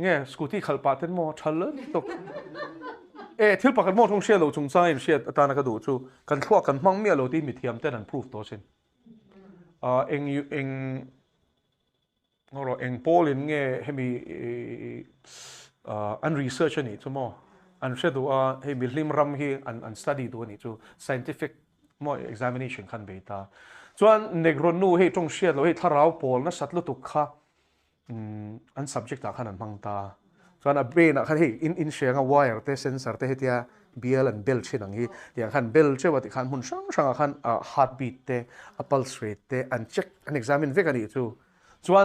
เนี่ยสกูตี้ขับปาเต้นมอฉันรู้ตกที่ปากกันมอจงเชียร์เราจงใจเชียร์ตานักดูชูกันทั่วกันมั่งเมียเราที่มีเทียมเต้นนั่นพิสูจตัวเช่นเองโพลินเนี่ยให้มีอันรีเสิร์ชนี่ชั่วโมงอันเชื่อตัวให้มีลิมรัมฮีอันสตัดี้ตัวนี่ชู scientific มอ examination ขันเบต้าส่วนเด็กรุ่นนู้นให้จงเชียร์เราให้ถ้าเราโพลนั้นสัตว์ลุตุกค่ะอัน subject ต่างกันมังตาส่วนอันเป็นอ่ะคันเฮ้อินเชียงอ่ะ wire แต่ sensor แต่เฮียเบลและเบลชินังฮีอย่างคันเบลเชื่อว่าที่คันหุ่นช่างคันheartbeat แต่ pulse rate แต่อัน check อัน examine เวกันนี่ชูส่วน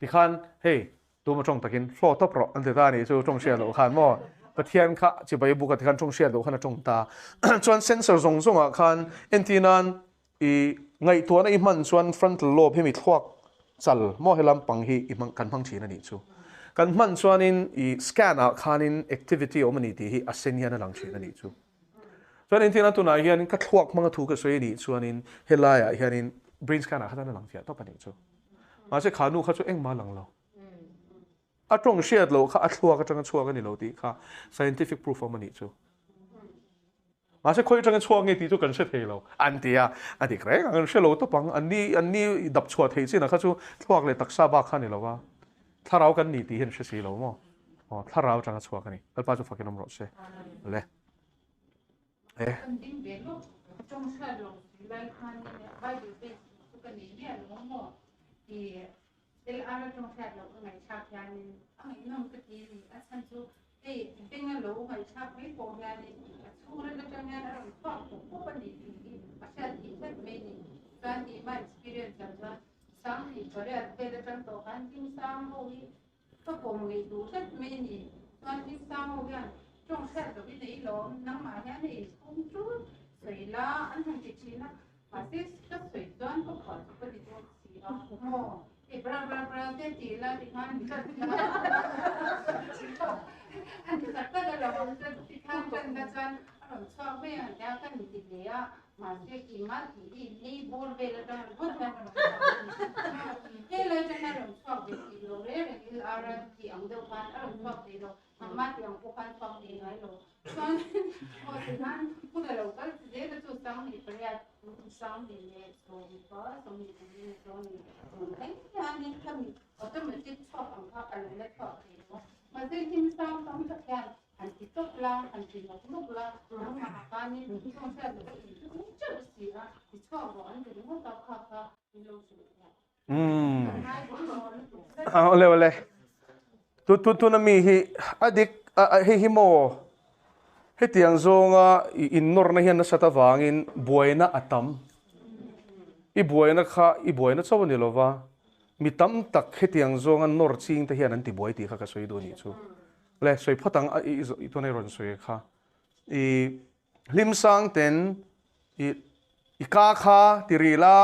ที่คันเฮ้ตัวมาจงตะกินโฟล์ท็อปรออันเดียวนี่ชูจงเชียร์เราคันมั่วประเทศค่ะจะไปบุกที่คันจงเชียร์เราคันจงตาส่วน sensor ส่งอ่ะคันเอ็นที่นั้นไงตัวนั้นมันส่วน frontal lobe ให้มีทวกจัลมั่วให้ลำปังฮีมันกันพังชีนั่นนี่ชูกันมันส่วนนี้scan อ่ะคันactivity อมันนี่ที่อัศนีนั่นหลังชีนั่นนี่ชูส่วนที่นั้นตัวไหนเฮียนก็ทวกมันก็ถูกกับส่วนนี้ส่วนนี้เฮลายอ่ะเฮียน brain scan อ่ะเขานั่นหลังชีต้องไปนี่ชูมาใช่ขานูเขาช่วยเอ็งมาหลังเราจงเชียร์เราเขาทัวก็จังชัวกันนี่เราดีค่ะ scientific proof อมันนี่ชู mà sẽ khơi trong cái chuông nghe tí cho cần sẽ thấy lâu anh thì cái anh sẽ lâu tập bằng anh đi đập chuột thấy chứ là các chú chuột lại tắc sa bạc khăn này lâu à thà rau cần nhỉ tí hiện sẽ xí lâu mà thà rau trong cái chuột cái này cái bao nhiêu phát cái nông rồi sẽ lẽ trong sai lầm lại khăn bây giờ bây cái nàyเนี่ยน้องหมอที่เวลาเราต้องใช้เราไงชาพยานี่ไอ้น้องก็ดีอาฉันจูเอ้เป็นงั้นเราไงชาไม่พอยานี่ชูแล้วจะงานเราฟังผู้ปฏิบัติอาฉันที่ฉันไม่ดีการที่มา experience กันว่าสังที่เขาเรียกเป็นเรื่องต่อกันที่สังเขาอีก็คงไม่ดูฉันไม่ดีการที่สังเขาอย่างtrong xe rồi bây giờ nó nắng mà thế này không chút rồi là anh thằng chị chi là mà sẽ rất rồi đoán có khỏi có gì đâu gì đó thì bra thế thì là thì anh thì tất cả là bọn tôi thì khăn chân cái chân rồi cho mấy anh ra cái gì thì á mà cái gì mà thì đi buôn về là đang vất vả thế là cho nên rồi cho cái gì rồi đấy là ra thì ông đâu bán ông cho thì rồi mà thì ông cũng bán cho thì nói rồi cho nên hồi thì anh cũng là đâu có dễ là tôi sống thì phải là sống thì nhẹ rồi có sống thì nhẹ rồi thấy anh đi thăm ở trong mình chỉ cho ông họ ăn lấy cho thì mà cái tim sống sống thật ra anh chỉ tốt là anh chỉ một lúc là nó mà cái này không sẽ được cái gì cũng chưa gì đó thì cho bọn thì nó tao khóc thì lâu rồiเลยtu na mi hi adik hi mo he tiang zonga in nor na hian na sata wangin buaina atam i buaina chawani lova mi tam tak he tiang zonga nor ching te hian an ti buai ti kha ka soi do ni chu le soi phatang i to nei ron soi kha i lim sang ten i ka kha tirila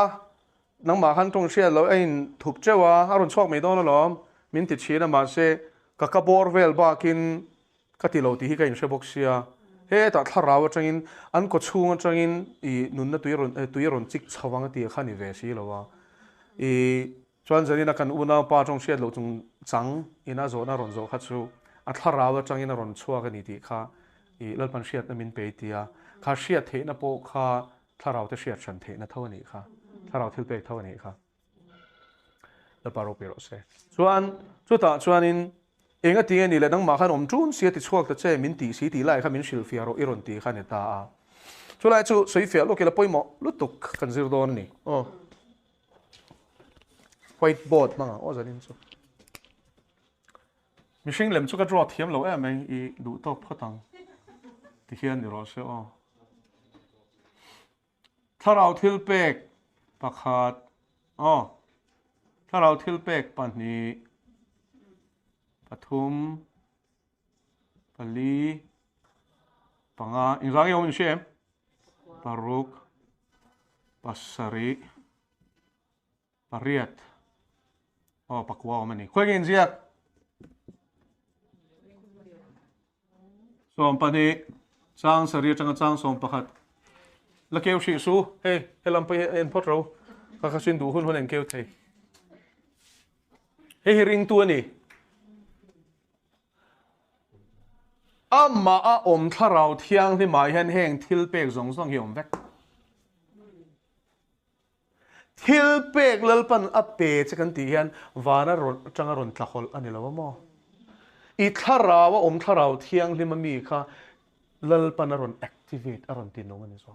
nang ma han tong sia lo ein thup chewa aron chok me don lo min ti china ma se ka bor vel ba kin ka ti lo ti hi ka in she boxia he ta tharaw changin an ko chunga changin I nun na tuiron chik chawang ti kha ni ve si lo wa I chuan zani na kan una pa chong sia lo chung chang ina zo na ron zo kha chu a tharaw changin a ron chua ka ni ti kha I lal pan siat na min pe tia kha siat the na po kha tharaw te siat chan the na thawani kha tharaw thil pe thawani kha la paro pero se chuan in enga tinga ni le nang ma khan om chun sia ti chuak ta che min ti si ti lai kha min shil fiaro iron ti khan ta a chulai chu soi fia lo ke la poimo lutuk kan zir don ni whiteboard manga o zanin chu mishing lem chu ka draw thiam lo em ai I du tok phatang ti hian ni ro se tharau thil pek pakhat tharau thil pek pahni pathum pali panga inzang yom shem paruk pasari pariat pakwa mani khoi gen ziak som pani chang sari chang som pakhat la keu shi su hey helam pa en potro ka khasin du hun en keu thei hey ring tu ni amma a om tharau thiang hi mai hen heng thil pek zong zong hi om vek thil pek lalpan a pe chakan ti hian wana ron changa ron tlahol ani lo mo I tharawa om tharau thiang hi ma mi kha lalpan a ron activate a ron tin no ani so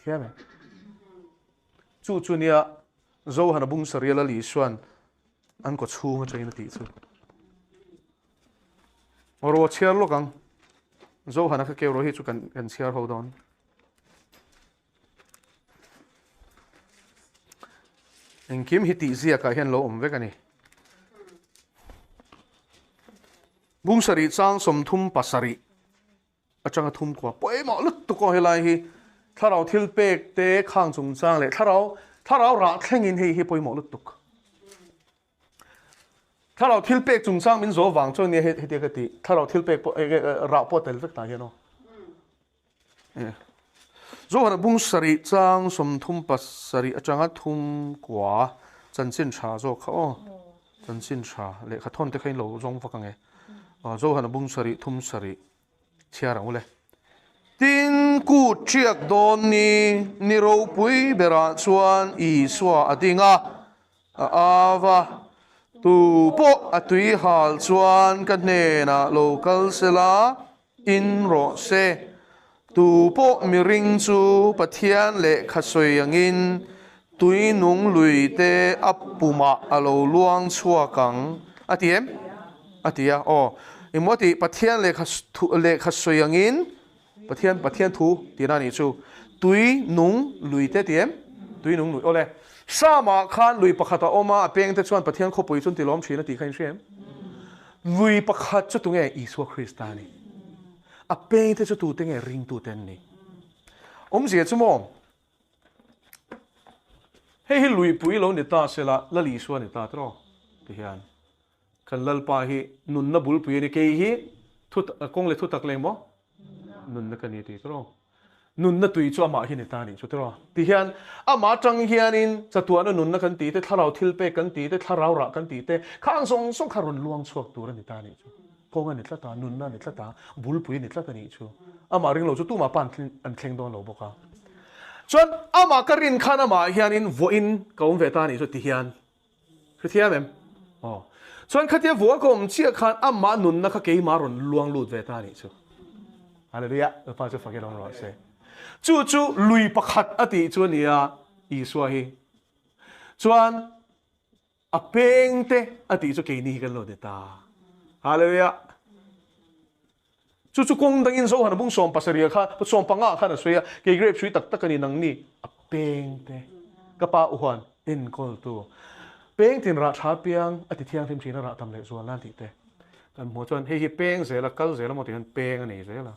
thiam me chu nia zo hana bung sariala li swan an ko chunga chaina ti chu oro chiar lo kang zo hana ka keu ro hi chu kan chiar ho don en kim hi ti zia ka hian lo om vek ani bung sari chang som thum pasari achanga thum ko poema lut to ko helai hi tharau thil pek te khang chung chang le tharau ra thlengin hi poema lut tuk tharau thil pek chung chang min zo wang chon ni he te ka ti tharau thil pek ra po tel vek ta hian no zo hana bung sari chang som thum pasari achanga thum kwa chanchin tha zo kha chanchin tha le kha thon te khain lo zong fakang e zo hana bung sari thum sari chiarang ule tin ku chiak don ni ro pui bera chuan i swa adinga ava tu po atui hal chuan kan ne na local sela in ro se tu po mi ring chu pathian le khasoi angin tui nung lui te apuma alo luang chua kang atiem atia o imoti pathian le khasoi angin pathian thu tina ni chu tui nung lui te tiem tui nung lui ole sama khan lui pakhata oma apeng te chuan pathian kho pui chun tilom thina ti khain shem lui pakhat chu tunge isu kristani apeng te chu tu tenge ring tu ten ni zia chu mo hei lui pui lo ni ta sela la li suan ni ta tro ti hian kan lal pa hi nun na bul pui ni ke hi thut kong le thutak leng mo nun na kan ni ti tro nun na tui chu ama hi ni ta ni chu tro ti hian ama tang hian in chatuan nun na kan ti te tharau thil pe kan ti te tharau ra kan ti te khang song kharun luang chuak tur ni ta ni chu kong ani tlata nun na ni tlata bul pui ni tlata ni chu ama ring lo chu tu ma pan an thleng don lo boka chuan ama karin khana ma hian in vo in kaum ve ta ni chu ti hian khithia mem chuan khatia vo kom chia khan ama nun na kha ke ma ron luang lut ve ta ni chu hallelujah pa chu fakir ong ro se chu lui pakhat ati chu nia i swa hi chuan apeng te ati chu ke ni kan lo de ta hallelujah chu kong dang in zo han bung som pasaria kha som panga kha na soya ke grape sui tak tak ani nang ni apeng te kapa uhan in kol tu peng tin ra tha piang ati thiang thim thina ra tam le zo lan ti te kan mo chuan hi peng zela kal zela mo ti han peng ani zela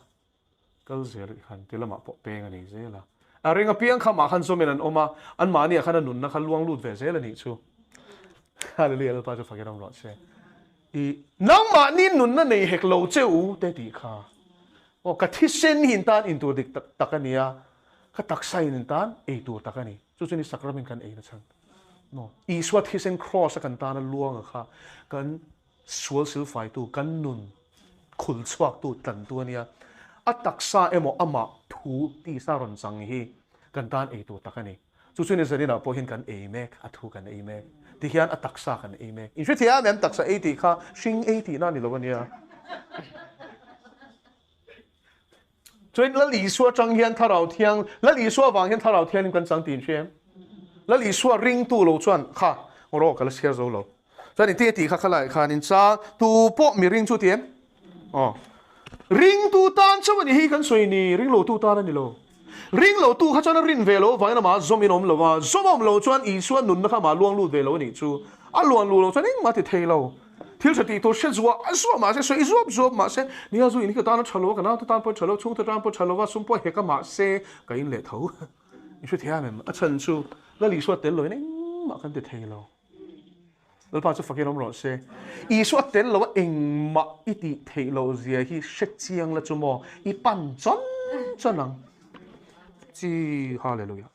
kal zel khan tilama po peng ani zela a ringa piang kha ma khan zo men an oma an ma ni khan nun na khan luang lut ve zela ni chu hallelujah pa chu fakiram ro se i nang ma ni nun na nei hek lo cheu te ti kha o ka thi sen hin tan in tur dik takania ka taksai nin tan e tur takani chu chuni sakramen kan e na chang no i swat hi sen cross kan tan luang kha kan sual sil fai tu kan nun khul chuak tu tan tu ania ataksa emo ama thu ti sa ron chang hi kan tan e tu takani chu chuni zanina po hin kan e mek athu kan e mek ti hian ataksa kan e mek in shwe thia mem taksa 80 kha shing 80 na ni lawania choin la li suwa chang hian tharau thiang la li suwa wang hian tharau thian kan chang tin shem la li suwa ring tu lo chuan kha oro kala share zo lo chuan ti ti kha khalai khan in cha tu po mi ring chu tiem ring tu tan chawani hi kan soi ni ring lo tu tan ani lo ring lo tu kha chana rin ve lo wang na ma zominom lo wa zomom lo chuan i suan nun na kha ma luang lut ve lo ni chu a luang lu lo chuan ing ma ti thei lo thil chati to she zuwa azwa ma se so izwa ma se ni azu in ka tan chalo ka na tan po chalo chung ta tan po chalo wa sum po he ka ma se ka in le tho ni shu thia mem a chan chu la li suat tel lo ni ma kan ti thei lo lo pa chu fakirom ro se i suat tel lo eng ma iti thei lo zia hi shet chiang la chu mo i pan chon chonang chi hallelujah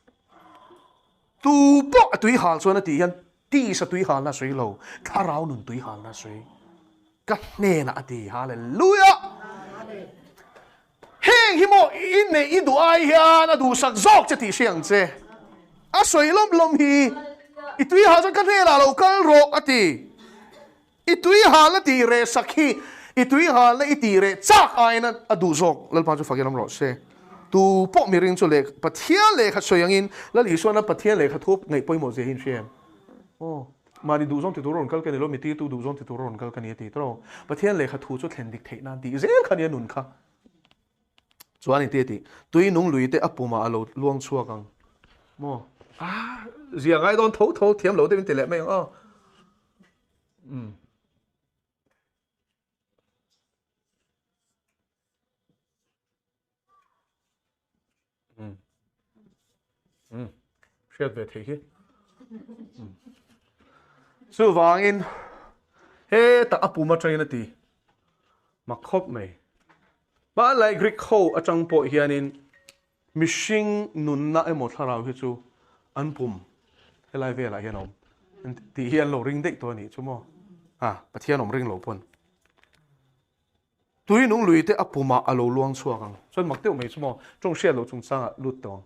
tu po tui hal chuan ti hian ti sa tui hal na soi lo tharau nun tui hal na soi ka ne na ati hallelujah heng hi mo in ne i du ai hian adu sak zok che ti siang che a soi lom hi i tui hal chuan ka ne la lo kal ro ati i tui hal na ti re sakhi i tui hal na i ti re chak ai na adu zok lal pa chu fakiram ro se tu po mi ring chu le pathian le kha soyangin la li suana pathian le kha thup ngai poimo je hin shem mani du zong ti tu ron kal kan lo mi ti tu du zong ti tu ron kal kan ye ti tro pathian le kha thu chu thlen dik thei nan ti zel khan ye nun kha chuan ti ti tui nung lui te apuma alo luang chua kang mo zia ngai don tho thiam lo te min te le mai Shared về thế su vang in he ta apu ma train ti ma khop mai ba lai Greek ho atang po hianin mishing nun na emo tharau hi chu an pum helai ve la hianom ti hian lo ring dei to ni chu mo pathian om ring lo pon tui nung lui te apuma alo luang chuakang chuan mak teu mai chumo tong hriat lo chung changa lut tawng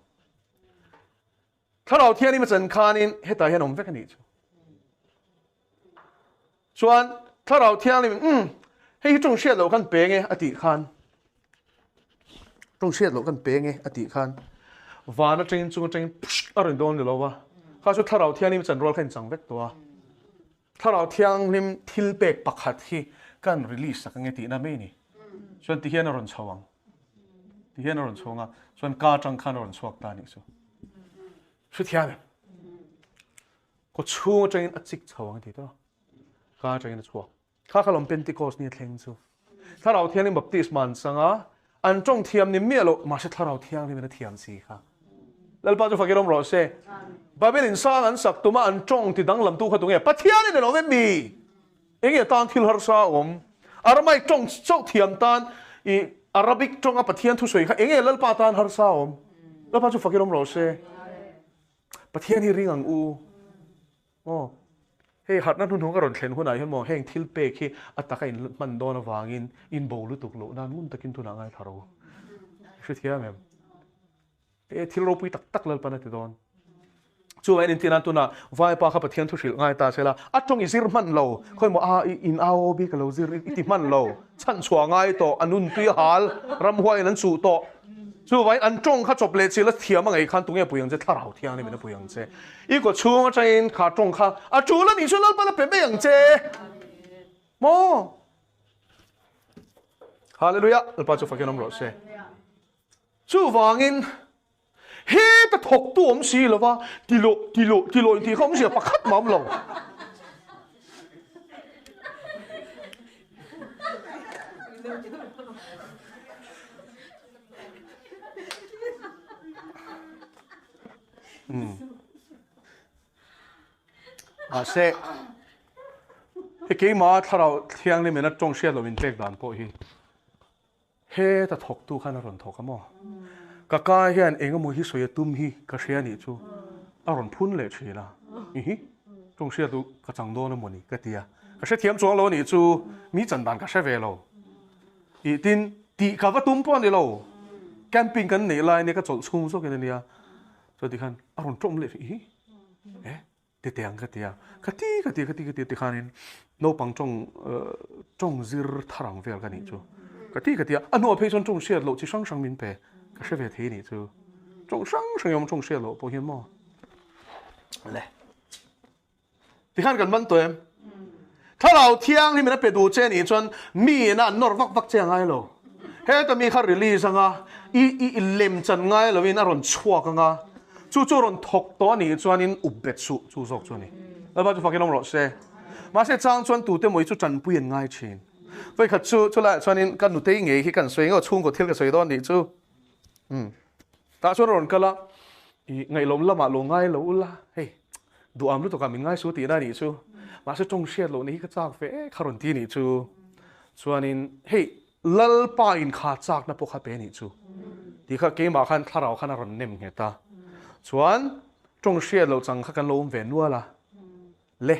tharau thian ni ma chan khanin heta hian om vek ani chu chuan tharau thian ni hei tong hriat lo kan pe nge ati khan tong hriat lo kan pe nge ati khan vana train chung train arin don ni lo wa kha chu tharau thian ni ma chan rol khan chang vek to tharau thiang lim thil pek pakhat hi kan release sakang ti na me ni chuan ti hian aron chawang ti hian aron chawanga chuan ka tang khan aron chuak ta ni chu thian ko chu train a chik chawang ti to ka train a chuak kha khalom pentecost ni thleng chu tharau thian ni baptisman sanga an tong thiam ni melo ma se tharau thiang ni na thiam si kha lalpa chu fakirom ro se babelin sang an sak tuma an tong ti dang lam tu kha tunge pathian ni lo ve mi enge tan thil har sa aramai tong chok thiam tan i arabic tong a pathian thu soi kha enge lalpa tan har sa lalpa chu fakirom ro se pathian hi ring ang hei hat na nun ka ron thlen hunai hian mo heng thil pe khi ataka in man don awangin in bolu tuk lo nan mun takin tuna ngai tharo thiam em thil ro pui tak tak lalpa na ti don chu ai in tinan tuna vai pa kha pathian thu hril ngai ta sela atong i zir man lo khoi mo a in ao bi ka lo zir iti man lo chan chua ngai to anun tui hal ram huai nan chu to chu vai an tong kha chop le chi la thiam ngai khan tunge puyang che tharau thiang ni me na puyang che i ko chu chain kha tong kha a chu la ni chu lal pa la pe be yang che mo hallelujah al pa chu fakinom ro se chu wangin he ta thok tu om si lo wa ti lo ti khom si pakhat mam lo se he ke ma tharau thiang ni me na tong hriat lo in tlek dan po hi he ta thok tu khan ron thok amo kaka hian engemaw hi soya tum hi ka hria ni chu aron phun le thila hi tong hriat tu ka chang do na moni ka tia ka hre thiam chuang lo ni chu mi chan dan ka hre ve lo i tin ti ka va tum pon ni lo camping kan nei lai ne ka chol chhum so ke nia so ti khan aron trom le hi te teang ka tia ka ti khanin no pang chong zir tharang vel ka ni chu ka tia anu a phei chon chong hriat lo chi sang sang min pe ka hre ve the ni chu chong sang sang yom chong hriat lo po hian mo le ti khan kan man to em tharau thiang ni me na pe du che ni chon mi na nor vak vak che ngai lo he ta mi kha release anga i lem chan ngai lo in aron chuak anga chu ron thok to ni chuanin ubet chu zok chu ni ba chu fakinom ro se ma se chang chuan tu te moi chu chan puyen ngai thin vai khat chu la chuanin kan nu te nge hi kan soi ngo chung ko thil ka soi don ni chu ta chu ron kala i ngai lom lama lo ngai lo la hey du am lu to ka mi ngai su ti na ni chu ma se chong hriat lo ni ka chak fe kharon ti ni chu chuanin hey lal pa in kha chak na po kha pe ni chu ti kha ke ma khan tharau khan ron nem nge ta chuan tong hriat lo chang kha kan lo ve nuala le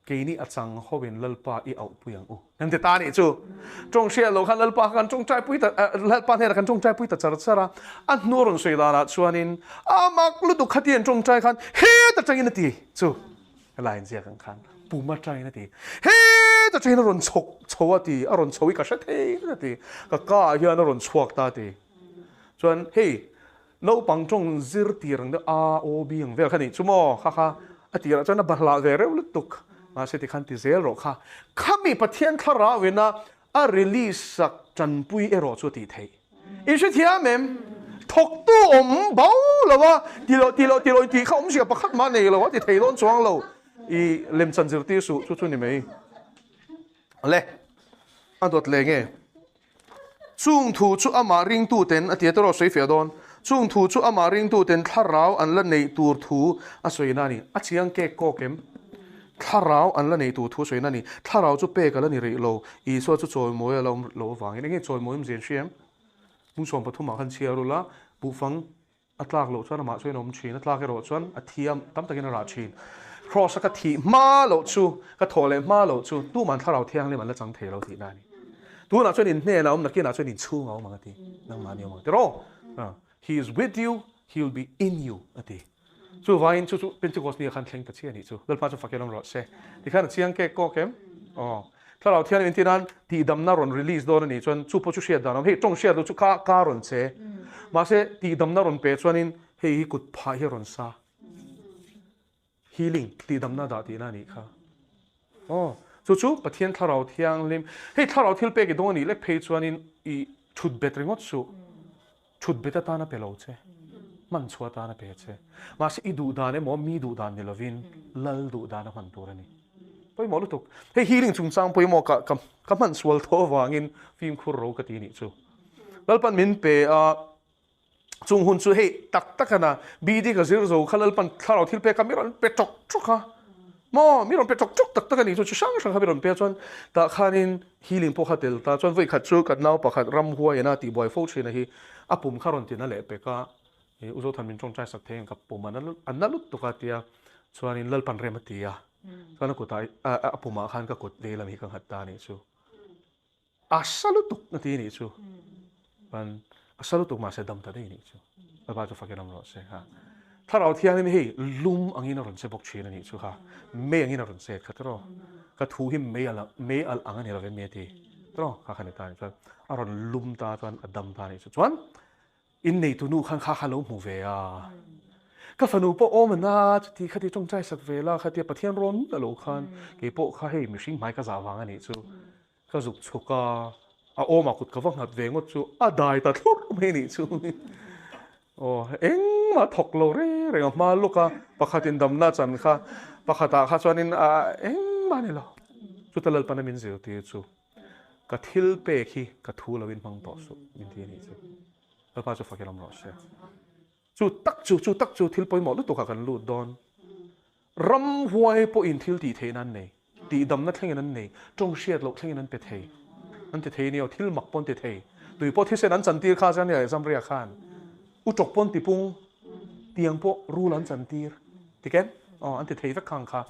ke ni achang howin lalpa i au puyang nam te ta ni chu tong hriat lo khan lalpa khan tong chai pui ta lalpa ne kan tong chai pui ta chara an nuron soi da chuanin amak lu tu khatien tong chai khan he ta changin ti chu lain zia kan khan puma chai na ti he ta chain ron chok chowa ti aron chowi ka sha thei na ti ka hian ron chuak ta ti chuan hey no pang chong zir ti rang de a o b ang vel khani chumo kha ati ra chana bahla ve re ul tuk ma se ti khan ti zel ro kha khami pathian thara wena a release sak chan pui ero chu ti thei in she thia mem thok tu om bau lawa ti lo ti kha om sia pakhat ma nei lawa ti thei don chuang lo i lem chan zir ti su chu ni mei le an dot le nge chung thu chu ama ring tu ten ati tro soi fe don chung thu chu ama ring tu ten tharau an la nei tur thu a soina ni a chiang ke ko kem tharau an la nei tu thu soina ni tharau chu pe ka la ni rei lo i so chu choi moi lo wang nge choi moi m zen siam mu som pathum ma khan chiaru la bu fang atlak lo chuan ma choi nom chin atlak ero chuan a thiam tam takin ra chin cross ka thi ma lo chu ka thole ma lo chu tu man tharau thiang le man la chang the lo ti na ni tu na chuan in hne na om na ki na chuan in chu ngau mang ati nang ma ni mang tero he is with you he will be in you ati chu vain chu Pentecost ni khan thleng pachi ani chu dal pa chu fakelom ro se ti khan chiang ke ko kem tharau thian in tinan ti dam na ron release don ani chuan chu po chu shia dan he tong shia do chu ka ron che ma se ti dam na ron pe chuan in he kut pha hi ron sa healing ti dam na da ti na ni kha chu pathian tharau thiang lim he tharau thil pe ke don ni lek phei chuan in I thut bet ringot chu thut beta ta na pelo che man chua ta na pe che ma se I du dan e mo mi du dan ni lovin lal du dan man tur ani poi mo lu tuk he healing chung chang poi mo ka man swal tho wangin film khur ro ka ti ni chu lal pan min pe chung hun chu he tak ana bidi ka zir zo khalal pan tharau thil pe kamiron pe chok ha mo miron pe chok tak ani chu sang miron pe chuan ta khanin healing po khatel ta chuan voi khat chu kat nau pakhat ram huai ena ti boy fo thina hi apum kharon tin le pe ka uzo than min chong chai sak theng ka pum an lut to ka tia chuan in lal pan rem tia chuan ko tai apuma khan ka kot le lam hi ka hat ta ni chu asalutuk na ti ni chu pan asalutuk ma se dam ta ni chu ba chu fakenam ro se ha tharau thiang ni hi lum angin ron se bok thina ni chu ha me angin ron se khatro ka thu hi me al angani la me ti tro kha khani ta ni chuan aron lum ta chuan adam ta ni chu chuan in nei tu nu khan kha khalo mu ve a ka fanu po om na ti khati tong chai sak ve la khati pathian ron la lo khan ke po kha hei mishing mai ka za wang ani chu ka zuk chuka a oma kut ka wang hat ve ngot chu a dai ta thur me ni chu eng ma thok lo re ma luka pakhatin dam na chan kha pakhata kha chuanin eng ma ni lo chu talal panamin zeu ti chu ka thil pe khi ka thu lovin mang to su min ti ni chu pa chu fakelam ro se chu tak chu thil poi mo lu to ka kan lu don ram huai po in thil ti the nan nei ti dam na thleng nan nei tong shiat lo thleng nan pe thei an te thei ni o thil mak pon te thei tui po thi sen an chan tir kha jan ya exam ria khan u chok pon ti pung tiang po ru lan chan tir ti ken an te thei vek khang kha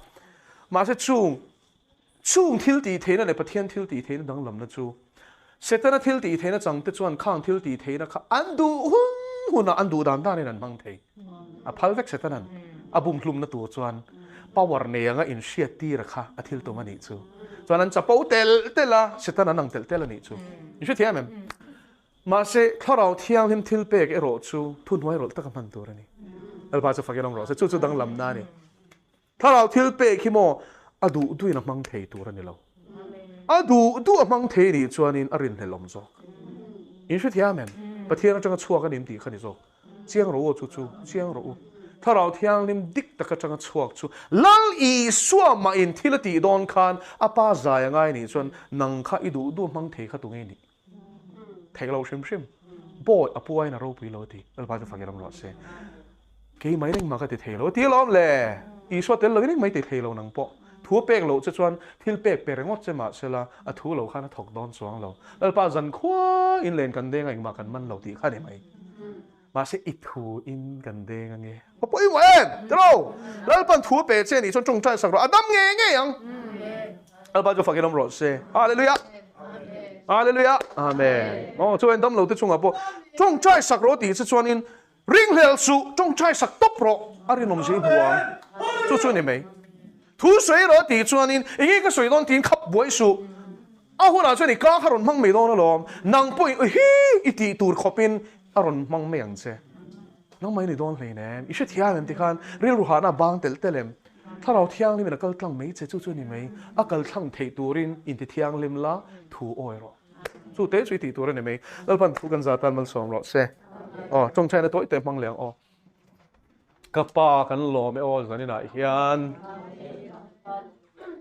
ma se chung thil ti the na le pathian thil ti the na dang lam na chu setana thil ti the na chang te chuan khang thil ti the na kha an du huna an du dan da ni nan mang thei a phal vek setanan abum hlum na tu chuan power ne anga in shia ti ra kha a thil to mani chu chuan an chapo tela setana nang tel ani chu ni she thiam em ma se tharau thiang him thil pek ero chu thun hoi rol tak man tur ani alba chu fakelong ro se chu dang lam na ni tharau thil pek hi mo adu duina mang thei tur ani lo adu amang thei ni chuanin arin helom zo in she thiam em pathian atanga chuak anim ti khani zo chiang ro chu chiang ro tharau thiang lim dik taka atanga chuak chu lal I suwa ma in thilati don khan apa zai ngai ni chuan nang kha I du mang thei kha tu nge ni thei lo shim boy apuai na ro pui lo ti al ba chu fakelam ro se ke mai ning ma ka ti thei lo ti lom le I so tel lo ning mai ti thei lo nang po thu pek lo chuan thil pek pe rengot che ma sela a thu lo khana thok don chuang lo al pa zan khwa in len kan deng ai ma kan man lo ti kha ne mai ma se I thu in kan deng ange po poi wen tro lal pan thu pe che ni chon chong chai sak ro adam nge yang al ba jo fakelom ro se hallelujah hallelujah amen chu en dam lo te chunga po chong chai sak ro ti che chuan in ring hel su chong chai sak top ro ari nom sei huang chu ni mai thu水了地转因，一个水当天吸尾数，啊好拿出嚟加下輪掹未當得咯，能背嘿一地杜確邊啊輪掹咩樣啫？能咪你當嚟呢？一說聽人哋看，你如何那幫得咧？他老聽你咪那個當沒隻做你咪，啊個當提杜人，因啲聽你啦土愛咯，做第一最提杜人你咪，老闆土跟扎單蚊上落些，中餐你多一點掹兩哦。Kapa kan lo me o zani na hian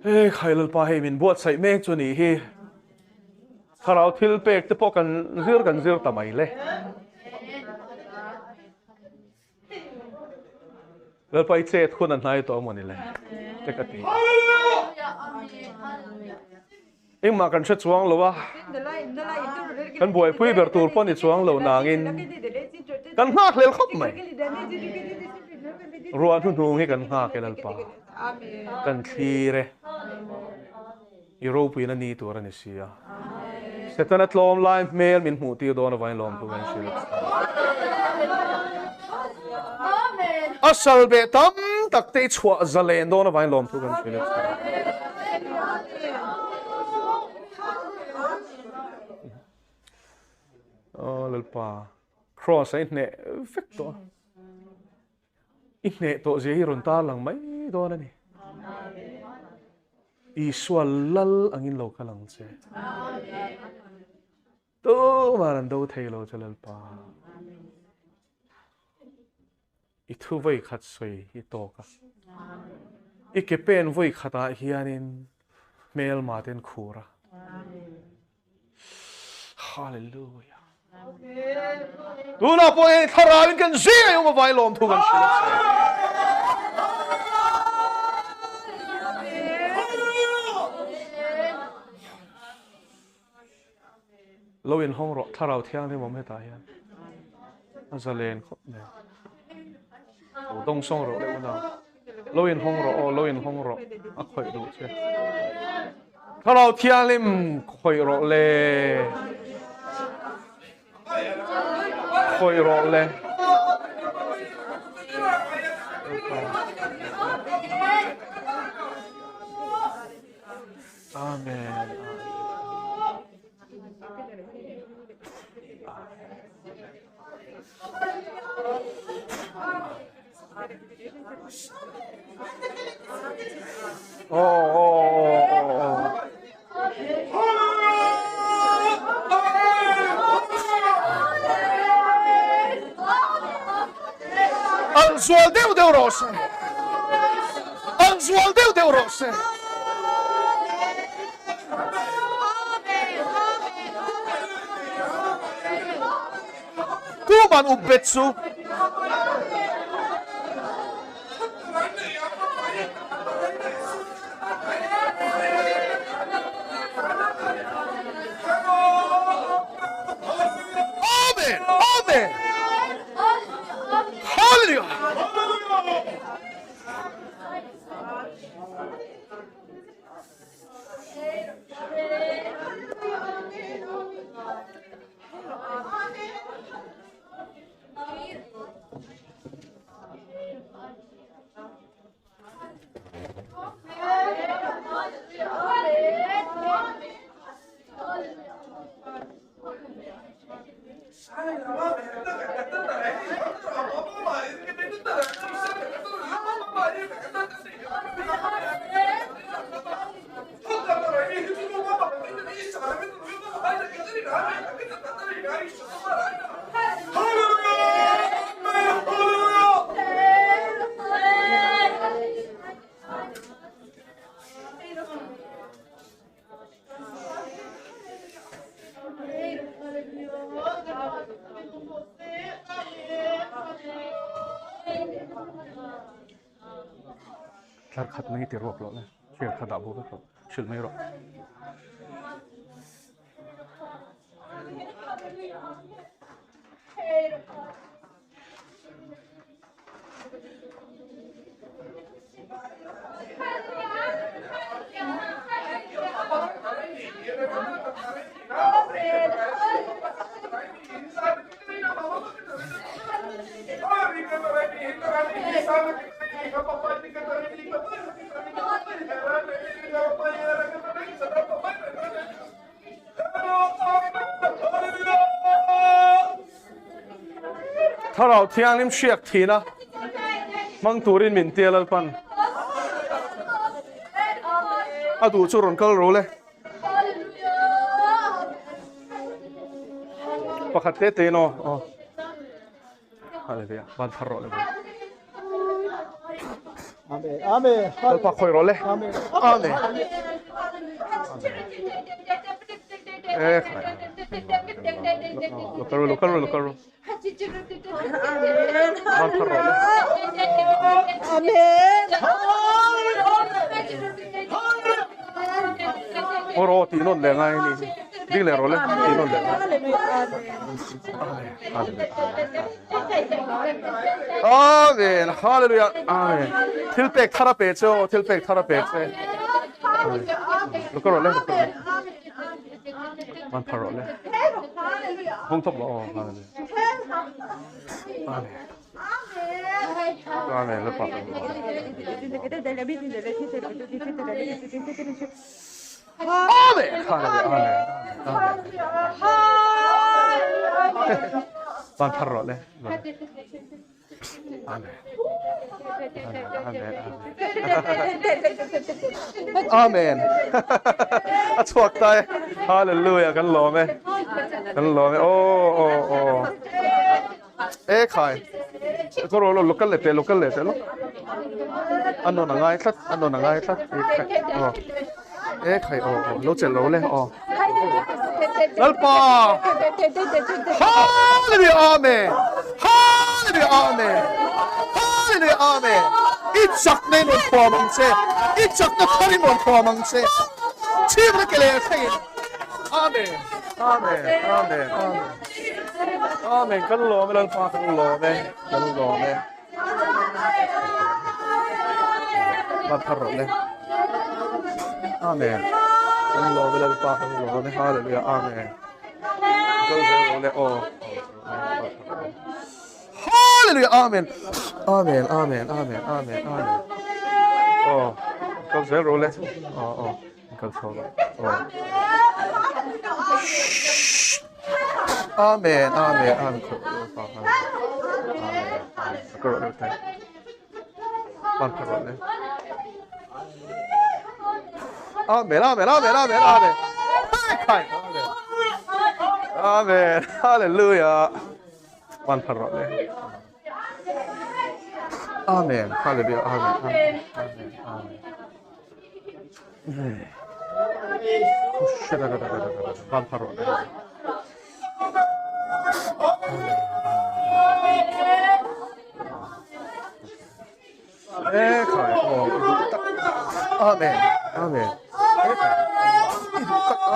khailal pa he min buat sai mek chu ni hi tharau thil pek te po kan zir tamai le lal pai che khun an hnai to moni le te ka ti eng ma kan che chuang lo wa kan boi pui ber tur pon ni chuang lo nangin kan ngak lel khop mai ruan thu hi kan nga ke lal pa kan thi re Europe na ni tur ani sia Setan at lom lai mel min mu ti do na vai lom tu kan shil asal be tam tak te chwa zalen do na vai lom tu kan shil oh lalpa cross ai ne vector in ne to je hi ron ta lang mai do na ni Iswal lal angin lo kalang che to maran do thei lo chalal pa I thu voi khat soi hi to ka I ke pen voi khata hianin mel ma ten khura hallelujah tu na po e tharawin kan zia yung vai lom thu kan shila lâu in hong rọ thà rào thiang thì mồm hết tài hen, azalen khóc nè, đông sông rọ đấy nào, lâu in hong rọ, lâu in hong rọ, khởi đủ chứ, thà rào thiang lim khởi rọ lệ, khởi rọ lệ, amen. Al suol Deu rose. Al suol Deu rose. Kuman ubetsu. Amen. Amen. Hallelujah. Khát khát mấy tiếng ruột rồi, chuyện khát đạo vô rồi, chuyện mấy rồi. Thà rào thiang lim siak thi na, mang turin min tia lal pan, adu chu ron kal ro le, pakhat te te no, hallelujah, ban thar ro le, amen, amen, lal pa khoi ro le, amen, amen, lo karo. Ban thar ro le. Oro ti non le ngai ni, ding le ro le, ti non le. Amen, hallelujah, amen. Tilpek thara pe cho, tilpek thara pe che. Lo karo le. มันพารอดเลยคงทบล้อฮาเลลูยาอาเมนอาเมนแล้วปักอาเมนฮาเลลูยาอาเมนมันพารอดเลยอาเมนอาเมนอัศวกตายฮาเลลูยากันหล่อไหมกันหล่อไหมโอ้โอ้โอ้เอ๊ะใครก็รู้ลูกกันเลยเตะลูกกันเลยเตะลูกอันโน้นง่ายสักอันโน้นง่ายสักเอ๊ะใครโอ้ลูกเจ็บลูกเลยโอ้ลัลปาฮาเลลูยาอาเมนฮาเลลูยาอาเมนHallelujah, Amen. Ichak na inon po mangse. Ichak na pa inon po mangse. Chibra kele say. Amen. Amen. Amen. Amen. Amen. Kan lo me lang pa kan lo me. Kan lo me. Mataro le. Amen. Kan lo me lang pa kan lo me. Hallelujah. Amen. Kan lo le oh. Hallelujah, amen, amen, amen, amen, amen, amen. Oh, come say roll it. Oh, come say roll. Oh. Amen, amen, amen. Roll it. One roll it. Amen, amen, amen, amen, amen. Amen, hallelujah. One roll it. Amen. Hallelujah. Amen. Amen. Amen. Amen. One parole. Amen. Amen. Amen.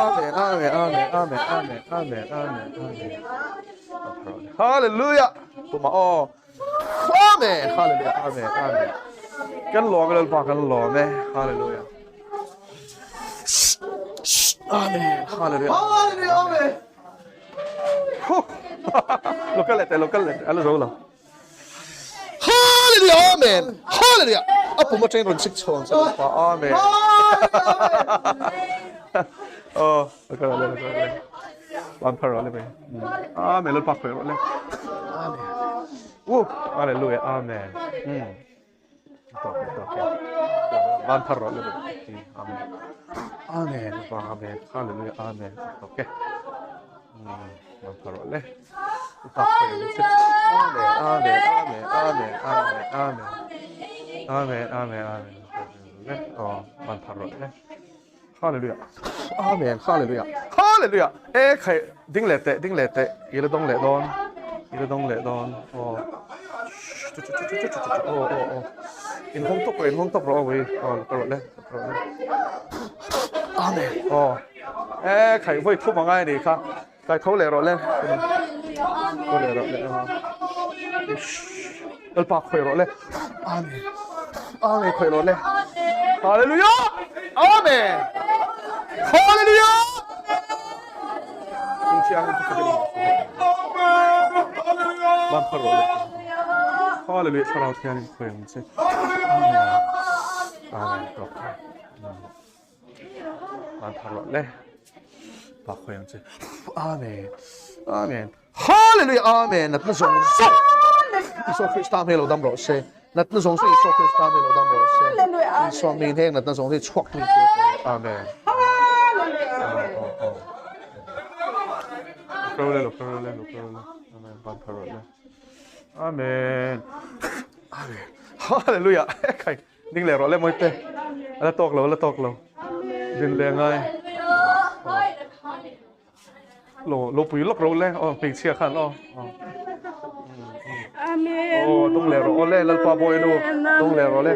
Amen. Amen. Amen. Amen. Amen. Amen. Amen. Hallelujah. Pumao. Amen. Hallelujah. Amen. Amen. Kan lo me lal pa kan lo me. Hallelujah. Amen. Hallelujah. Hallelujah. Amen. Local it. Alo zola. Hallelujah. Amen. Hallelujah. Apo mo train ron 6 chon sa pa. Amen. Oh, local it. One parole be. Amen. Lal pa ko ron le. Amen. Woo! Hallelujah, amen. One parole. Amen. Amen. Amen. Hallelujah, amen. Okay. One parole. Amen. Amen. Amen. Amen. Amen. Amen. Amen. Amen. Oh, one parole. Hallelujah. Amen. Hallelujah. Hallelujah. Eh, khai ding lete. Ilo dong le don. Ilo dong le don. Oh. Oh. In hong top ro we. Oh, parole. Amen. Oh. Eh, khai voi thu mangai ni kha. Khai thau le ro le. Thau le ro le. El pa khoi ro le. Amen. Amen khoi ro le. Hallelujah. Amen. Hallelujah. Man parole. Hallelujah. Sarau tiani koyang se. Amen. Amen. Okay. Man parole. Pa koyang se. Amen. Amen. Hallelujah. Amen. Nat na song. Iso Krista melo dam ro se. Nat na song se iso Krista melo dam ro se. Iso min heng nat na song se chwak ni. Amen. Parole. Amen. One parole. Amen. Amen. Hallelujah. Kai ding le ro le moi te. Ala tok lo. Din le ngai. Lo pui lok ro le. Oh, ping chia khan oh. Amen. Oh, dong le ro le lal pa boy no. Dong le ro le.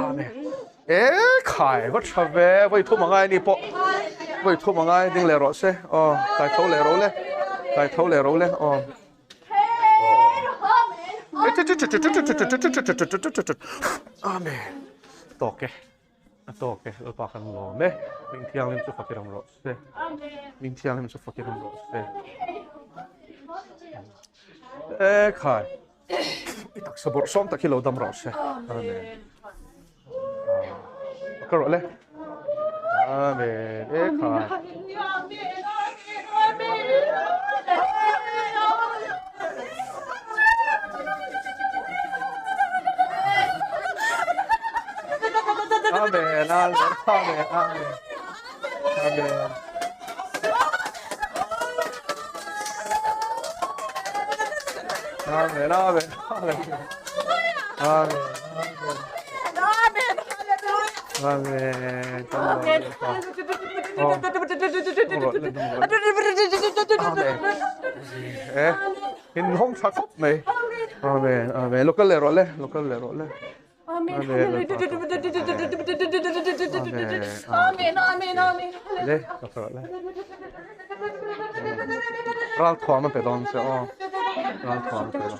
Amen. Eh, kai what chave voi thu mangai ni po. Voi thu mangai ding le ro se. Oh, kai thau le ro le. Oh. Amen. Toke. to ke lo pa kan lo me min thiang lim chu fakiram ro se min thiang lim chu fakiram ro se khai tak sabor som tak kilo dam ro se amen ka ro le amen khai Amen, amen, amen, amen, amen. Amen, amen, hallelujah. Amen, amen. Amen. In hong sak me. Amen, amen. Local le role, local le role. Amen. Amen. Amen. Le, local le. Ral thwa ma pe don se o. Ral thwa ma pe don.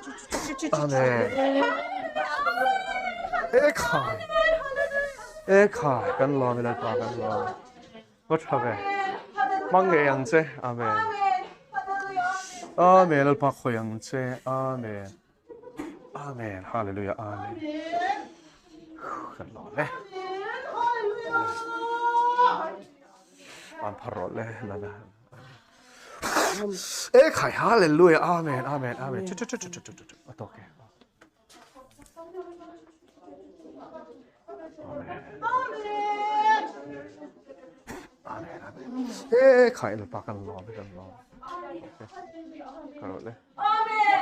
Amen. Khai kan lo mi la pa kan lo. What have? Mang ge yang che. Amen. Amen. Al pa kho yang che. Amen. Amen. Hallelujah. Amen. Kan lo le. An parol le la la. Khai hallelujah. Amen. Amen. Amen. Chu. Atoke. Khai lo pa kan lo kan lo. Kan lo le. Amen.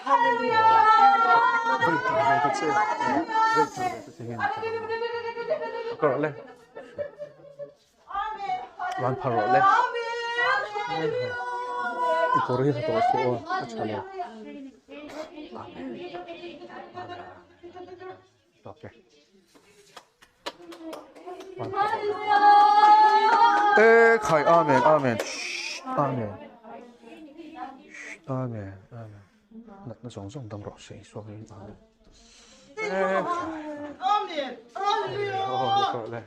Hallelujah. Kan lo le. Wan parol le. Ikori ha to so acha lo. Okay. Khai amen, amen. Amen. Amen, amen. Nó giống đâm rõ sẽ so với amen. Amen. Hallelujah. Gọi là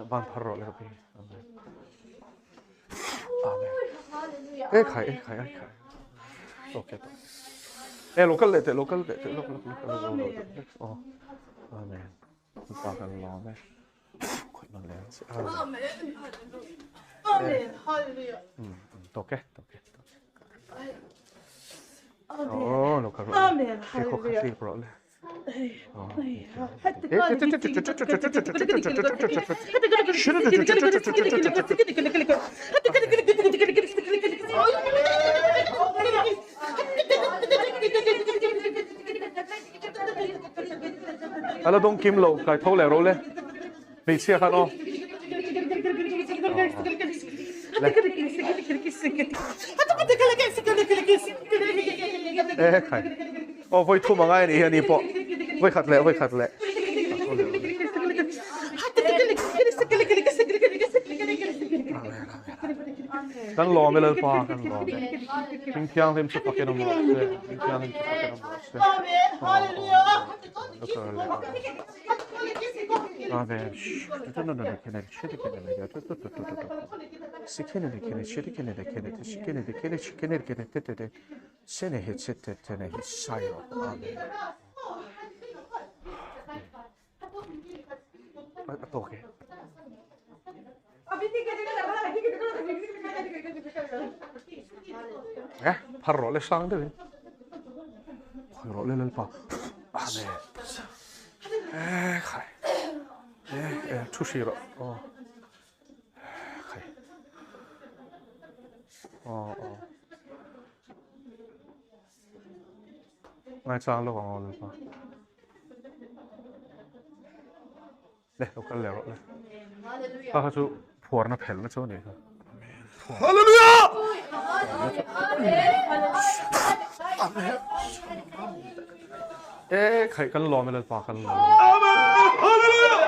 ban phật rồi là gì? Amen. Amen. Khai. Okay. Local lệ, local. Oh. Amen. Ba kan lo me. Khoi man le. Amen. Hallelujah. Toke. Amen. Oh, local. Amen. Eko khasi pro le. Ala dong kim lo kai thâu lẻ rô le. Bị chia khăn o. Khai. Ô voi thu mà ngay này po. Voi khát lẹ. Kan lo me le pa kan lo. Ping piang thêm chút pakai nomor. Ping piang thêm chút pakai nomor. Amen. Hallelujah. Amen. No. Kene. Sikene de kene. Sene hit tene hisayo. Amen. Okay. Parro le sang de. Parro le pa. Amen. Khai. Tushiro. Oh. Khai. Oh. Ngay sang lo con le pa. Le, lo kan le ro le. Ha chu phor na phel na chu ni. Hallelujah! Amen. Khai kan lo me le pa kan lo. Amen. Hallelujah!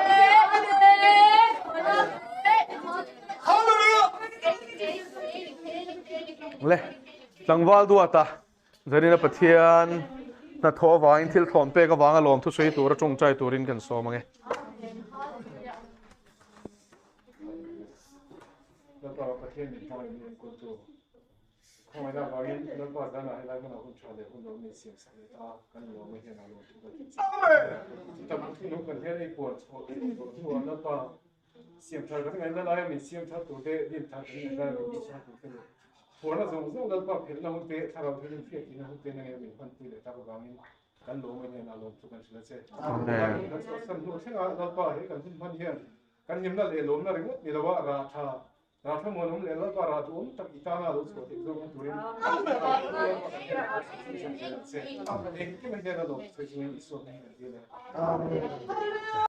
Le, tlangwal du ata. Zarina pathian na tho wangin thil thon pe ka wanga lom thu sei tur chung chai turin kan so mange แล้วก็ประเทศนี้พอมีคนตัวพอไม่ได้เราเห็นแล้วก็ด้านไหนเราก็เราคนชาเลยคนเรามีเสียงสั่นเลยตากันเราไม่เห็นเราทุกคนแต่บางทีเราคนที่ได้ปวดหัวแล้วก็เสียงชาก็งั้นแล้วเรามีเสียงชาตัวเด็ดดินชาตัวนี้ได้มีชาตัวนี้หัวเราสมมติเราก็เห็นเราเตะถ้าเราเห็นเฟี้ยงเราเตะยังไงมีคนตีเลยถ้าเราบางทีกันเราไม่เห็นเราทุกคนเชื่อเชื่อแล้วสมมติเราก็เห็นกันทุกคนเห็นกันยิ้มนั่นเลยล้มนั่นเองนี่เราว่าราชา राठा मोनम लेला तो राठों तक इतना लोग सोते हैं लोग तुरे एक के महीने का लोग सोचने इस वक्त नहीं करते हैं